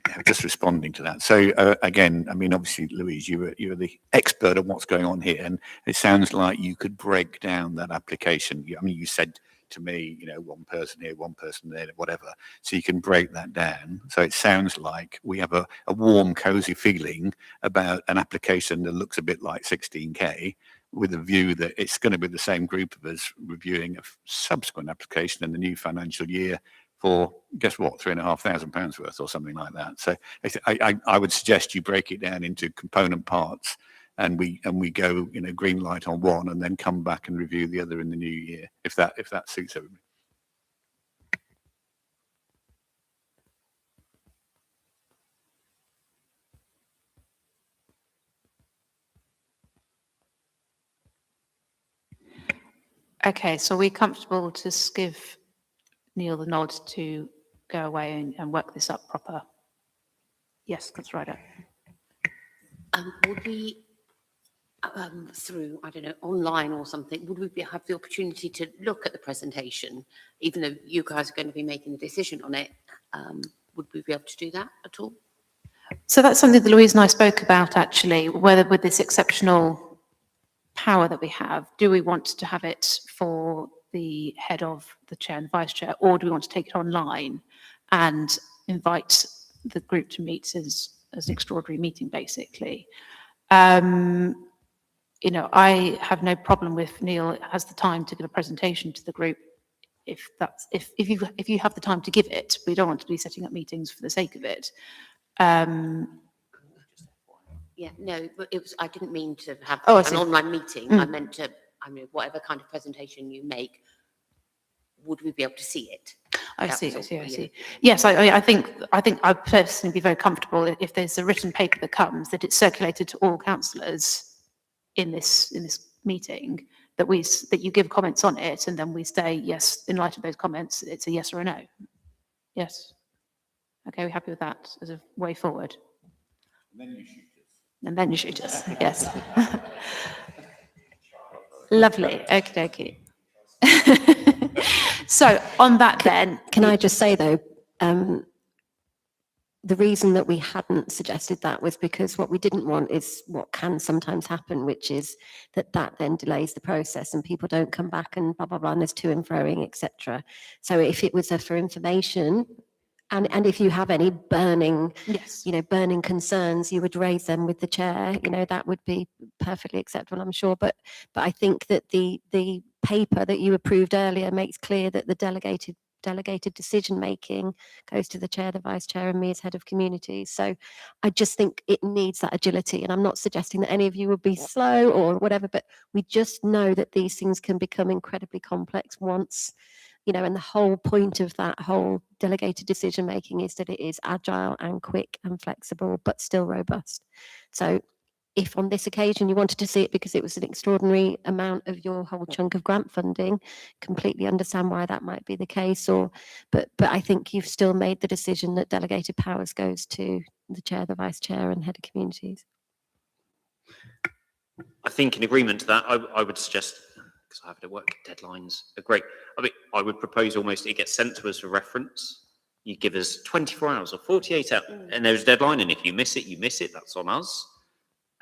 Yeah, just responding to that. So again, I mean, obviously, Louise, you're the expert on what's going on here, and it sounds like you could break down that application. I mean, you said to me, one person here, one person there, whatever. So you can break that down. So it sounds like we have a warm, cozy feeling about an application that looks a bit like 16K, with a view that it's going to be the same group of us reviewing a subsequent application in the new financial year for, guess what, £3,500 worth or something like that. So I would suggest you break it down into component parts, and we go, green light on one, and then come back and review the other in the new year, if that suits everybody. Okay, so we're comfortable to give Neil the nod to go away and work this up proper? Yes, that's right. Would we, through, I don't know, online or something, would we have the opportunity to look at the presentation, even though you guys are going to be making a decision on it? Would we be able to do that at all? So that's something that Louise and I spoke about, actually, whether with this exceptional power that we have, do we want to have it for the head of the chair and the vice chair, or do we want to take it online and invite the group to meet as an extraordinary meeting, basically? I have no problem with Neil has the time to give a presentation to the group. If you have the time to give it, we don't want to be setting up meetings for the sake of it. Yeah, no, but I didn't mean to have Oh, I an see. online meeting. I meant whatever kind of presentation you make, would we be able to see it? I That see. was all, yeah. Yes, I think I'd personally be very comfortable if there's a written paper that comes, that it's circulated to all councillors in this meeting, that you give comments on it, and then we say yes, in light of those comments, it's a yes or a no. Yes. Okay, we're happy with that as a way forward. And then you shoot us. Yes. Lovely. Okie dokie. So on that then, Can I just say though, the reason that we hadn't suggested that was because what we didn't want is what can sometimes happen, which is that then delays the process and people don't come back and blah, blah, blah, and there's to and froing, etc. So if it was for information, and if you have any burning, yes, burning concerns, you would raise them with the chair, that would be perfectly acceptable, I'm sure. But I think that the paper that you approved earlier makes clear that the delegated decision making goes to the chair, the vice chair, and me as head of communities. So I just think it needs that agility. And I'm not suggesting that any of you will be slow or whatever, but we just know that these things can become incredibly complex once, and the whole point of that whole delegated decision making is that it is agile and quick and flexible, but still robust. So if on this occasion you wanted to see it because it was an extraordinary amount of your whole chunk of grant funding, completely understand why that might be the case. But I think you've still made the decision that delegated powers goes to the chair, the vice chair, and head of communities. I think in agreement to that, I would suggest, because I have to work, deadlines are great. I would propose almost it gets sent to us for reference. You give us 24 hours or 48 hours, and there's a deadline, and if you miss it, you miss it. That's on us.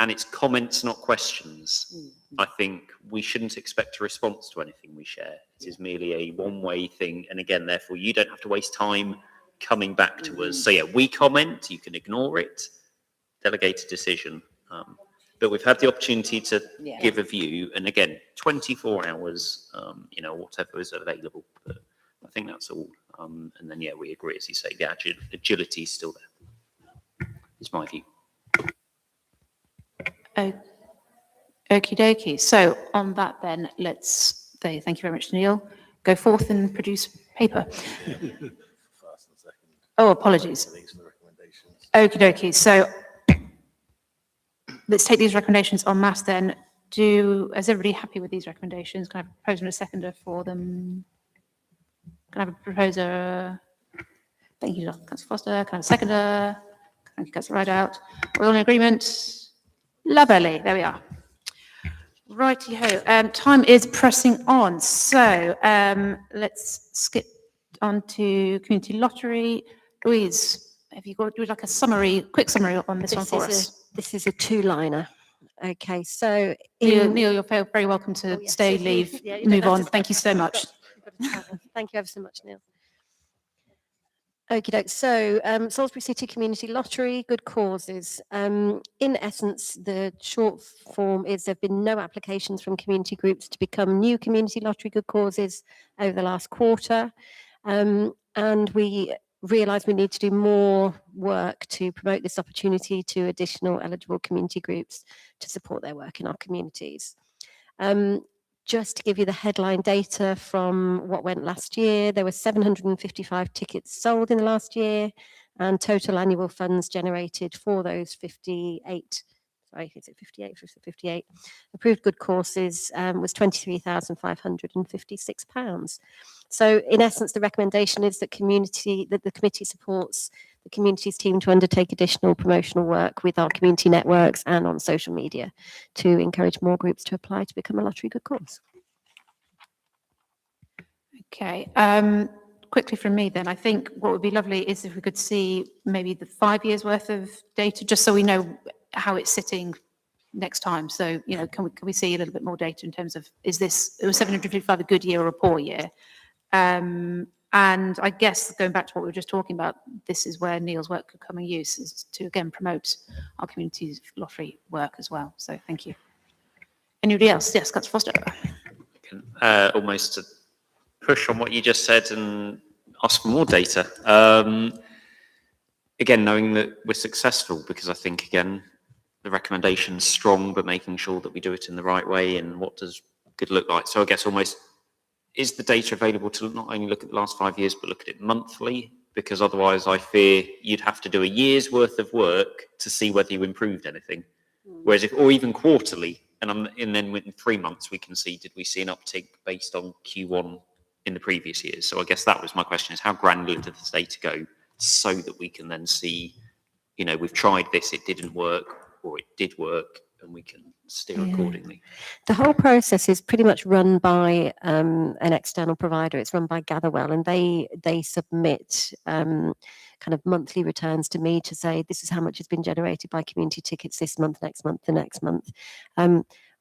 And it's comments, not questions. I think we shouldn't expect a response to anything we share. It is merely a one-way thing. And again, therefore, you don't have to waste time coming back to us. So yeah, we comment, you can ignore it, delegated decision. But we've had the opportunity to give a view. And again, 24 hours, whatever is available. But I think that's all. And then, yeah, we agree, as you say, the agility is still there. It's my view. Okie dokie. So on that then, let's say thank you very much, Neil. Go forth and produce paper. Oh, apologies. Okie dokie. So let's take these recommendations en masse then. Is everybody happy with these recommendations? Can I have a proposer and a seconder for them? Can I have a proposer? Thank you, Councillor Foster. Can I have a seconder? Thank you, Councillor Rideout. We're all in agreement? Lovely, there we are. Righty-ho, time is pressing on. So let's skip on to community lottery. Louise, have you got, do like a quick summary on this one for us? This is a two-liner. Okay, so... Neil, you're very welcome to stay, leave, move on. Thank you so much. Thank you ever so much, Neil. Okie doke. So Salisbury City Community Lottery, good causes. In essence, the short form is there have been no applications from community groups to become new community lottery good causes over the last quarter. And we realise we need to do more work to promote this opportunity to additional eligible community groups to support their work in our communities. Just to give you the headline data from what went last year, there were 755 tickets sold in the last year, and total annual funds generated for those 58 approved good courses was £23,556. So in essence, the recommendation is that the committee supports the communities team to undertake additional promotional work with our community networks and on social media to encourage more groups to apply to become a lottery good cause. Okay, quickly from me then, I think what would be lovely is if we could see maybe the 5 years worth of data, just so we know how it's sitting next time. So, can we see a little bit more data in terms of, it was 755 a good year or a poor year? And I guess going back to what we were just talking about, this is where Neil's work could come in use, is to again promote our community's lottery work as well. So thank you. Anybody else? Yes, Councillor Foster. Almost to push on what you just said and ask for more data. Again, knowing that we're successful, because I think, again, the recommendation's strong, but making sure that we do it in the right way and what does good look like. So I guess almost, is the data available to not only look at the last 5 years, but look at it monthly? Because otherwise I fear you'd have to do a year's worth of work to see whether you improved anything. Whereas or even quarterly, and then within 3 months we can see, did we see an uptick based on Q1 in the previous years? So I guess that was my question, is how granular does this data go so that we can then see, we've tried this, it didn't work, or it did work, and we can steer accordingly. The whole process is pretty much run by an external provider. It's run by Gatherwell, and they submit kind of monthly returns to me to say this is how much has been generated by community tickets this month, next month, the next month.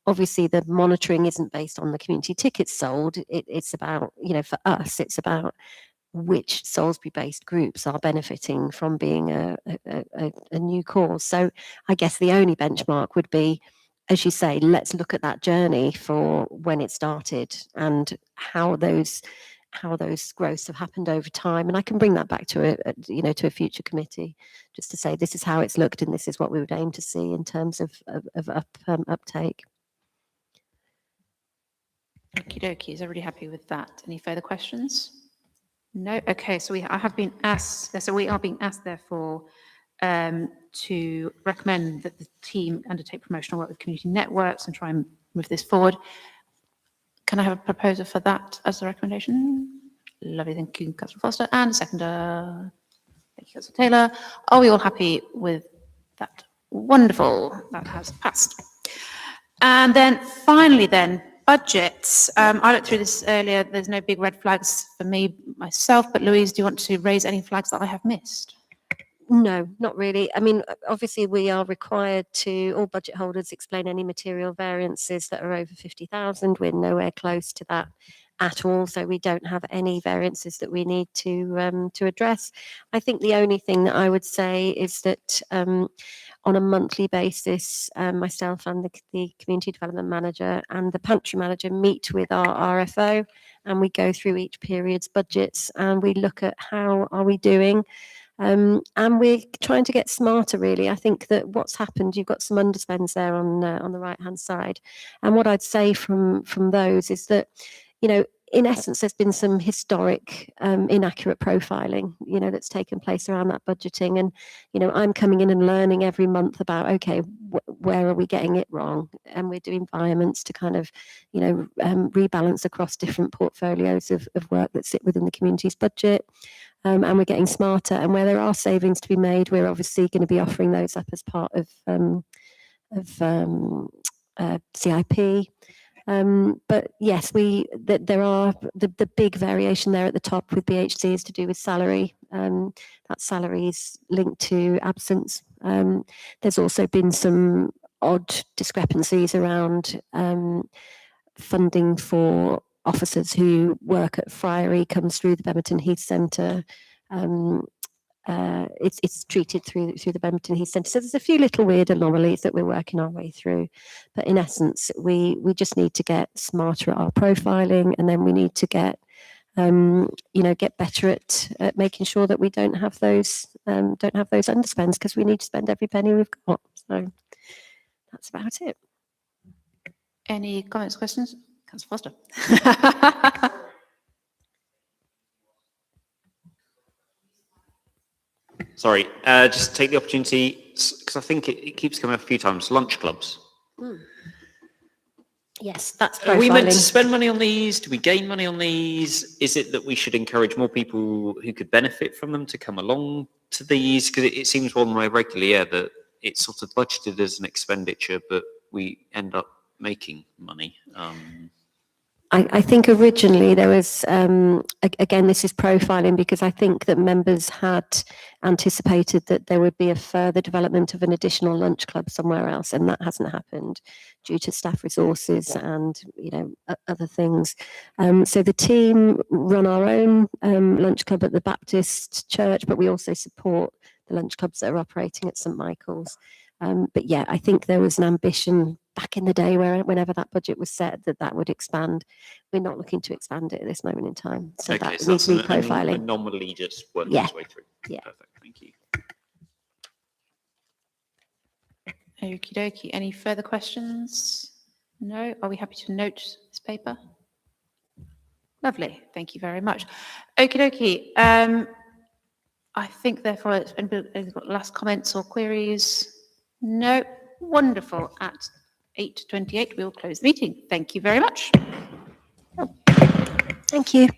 Obviously, the monitoring isn't based on the community tickets sold. It's about, for us, it's about which Salisbury-based groups are benefiting from being a new cause. So I guess the only benchmark would be, as you say, let's look at that journey for when it started and how those growths have happened over time. And I can bring that back to a future committee, just to say this is how it's looked and this is what we would aim to see in terms of uptake. Okie dokie. Is everybody happy with that? Any further questions? No? Okay, so we are being asked, therefore, to recommend that the team undertake promotional work with community networks and try and move this forward. Can I have a proposer for that as a recommendation? Lovely, thank you, Councillor Foster. And a seconder. Thank you, Councillor Taylor. Are we all happy with that? Wonderful, that has passed. And then finally budgets. I looked through this earlier. There's no big red flags for me, myself, but Louise, do you want to raise any flags that I have missed? No, not really. I mean, obviously we are required to, all budget holders, explain any material variances that are over 50,000. We're nowhere close to that at all, so we don't have any variances that we need to address. I think the only thing that I would say is that on a monthly basis, myself and the community development manager and the pantry manager meet with our RFO, and we go through each period's budgets and we look at how are we doing. And we're trying to get smarter, really. I think that what's happened, you've got some underspends there on the right-hand side. And what I'd say from those is that, in essence, there's been some historic inaccurate profiling, that's taken place around that budgeting. And, I'm coming in and learning every month about, okay, where are we getting it wrong? And we're doing environments to kind of, rebalance across different portfolios of work that sit within the community's budget. And we're getting smarter. And where there are savings to be made, we're obviously going to be offering those up as part of CIP. But yes, there are the big variation there at the top with BHC is to do with salary. That salary is linked to absence. There's also been some odd discrepancies around funding for officers who work at Friary, comes through the Bemerton Heath Centre. It's treated through the Bemerton Heath Centre. So there's a few little weird anomalies that we're working our way through. But in essence, we just need to get smarter at our profiling, and then we need to get get better at making sure that we don't have those underspends, because we need to spend every penny we've got. So that's about it. Any comments, questions? Councillor Foster. Sorry, just take the opportunity, because I think it keeps coming up a few times, lunch clubs. Yes, that's profiling. Are we meant to spend money on these? Do we gain money on these? Is it that we should encourage more people who could benefit from them to come along to these? Because it seems one way regularly, that it's sort of budgeted as an expenditure, but we end up making money. I think originally there was, again, this is profiling, because I think that members had anticipated that there would be a further development of an additional lunch club somewhere else, and that hasn't happened due to staff resources and, other things. So the team run our own lunch club at the Baptist Church, but we also support the lunch clubs that are operating at St Michael's. But yeah, I think there was an ambition back in the day whenever that budget was set, that would expand. We're not looking to expand it at this moment in time. So okay, that so needs that's reprofiling. anomaly just working Yeah. its way through. Yeah. Perfect, thank you. Okie dokie. Any further questions? No? Are we happy to note this paper? Lovely. Thank you very much. Okie dokie. I think therefore it's anybody's got last comments or queries? No? Wonderful. At 8:28 we will close the meeting. Thank you very much. Thank you.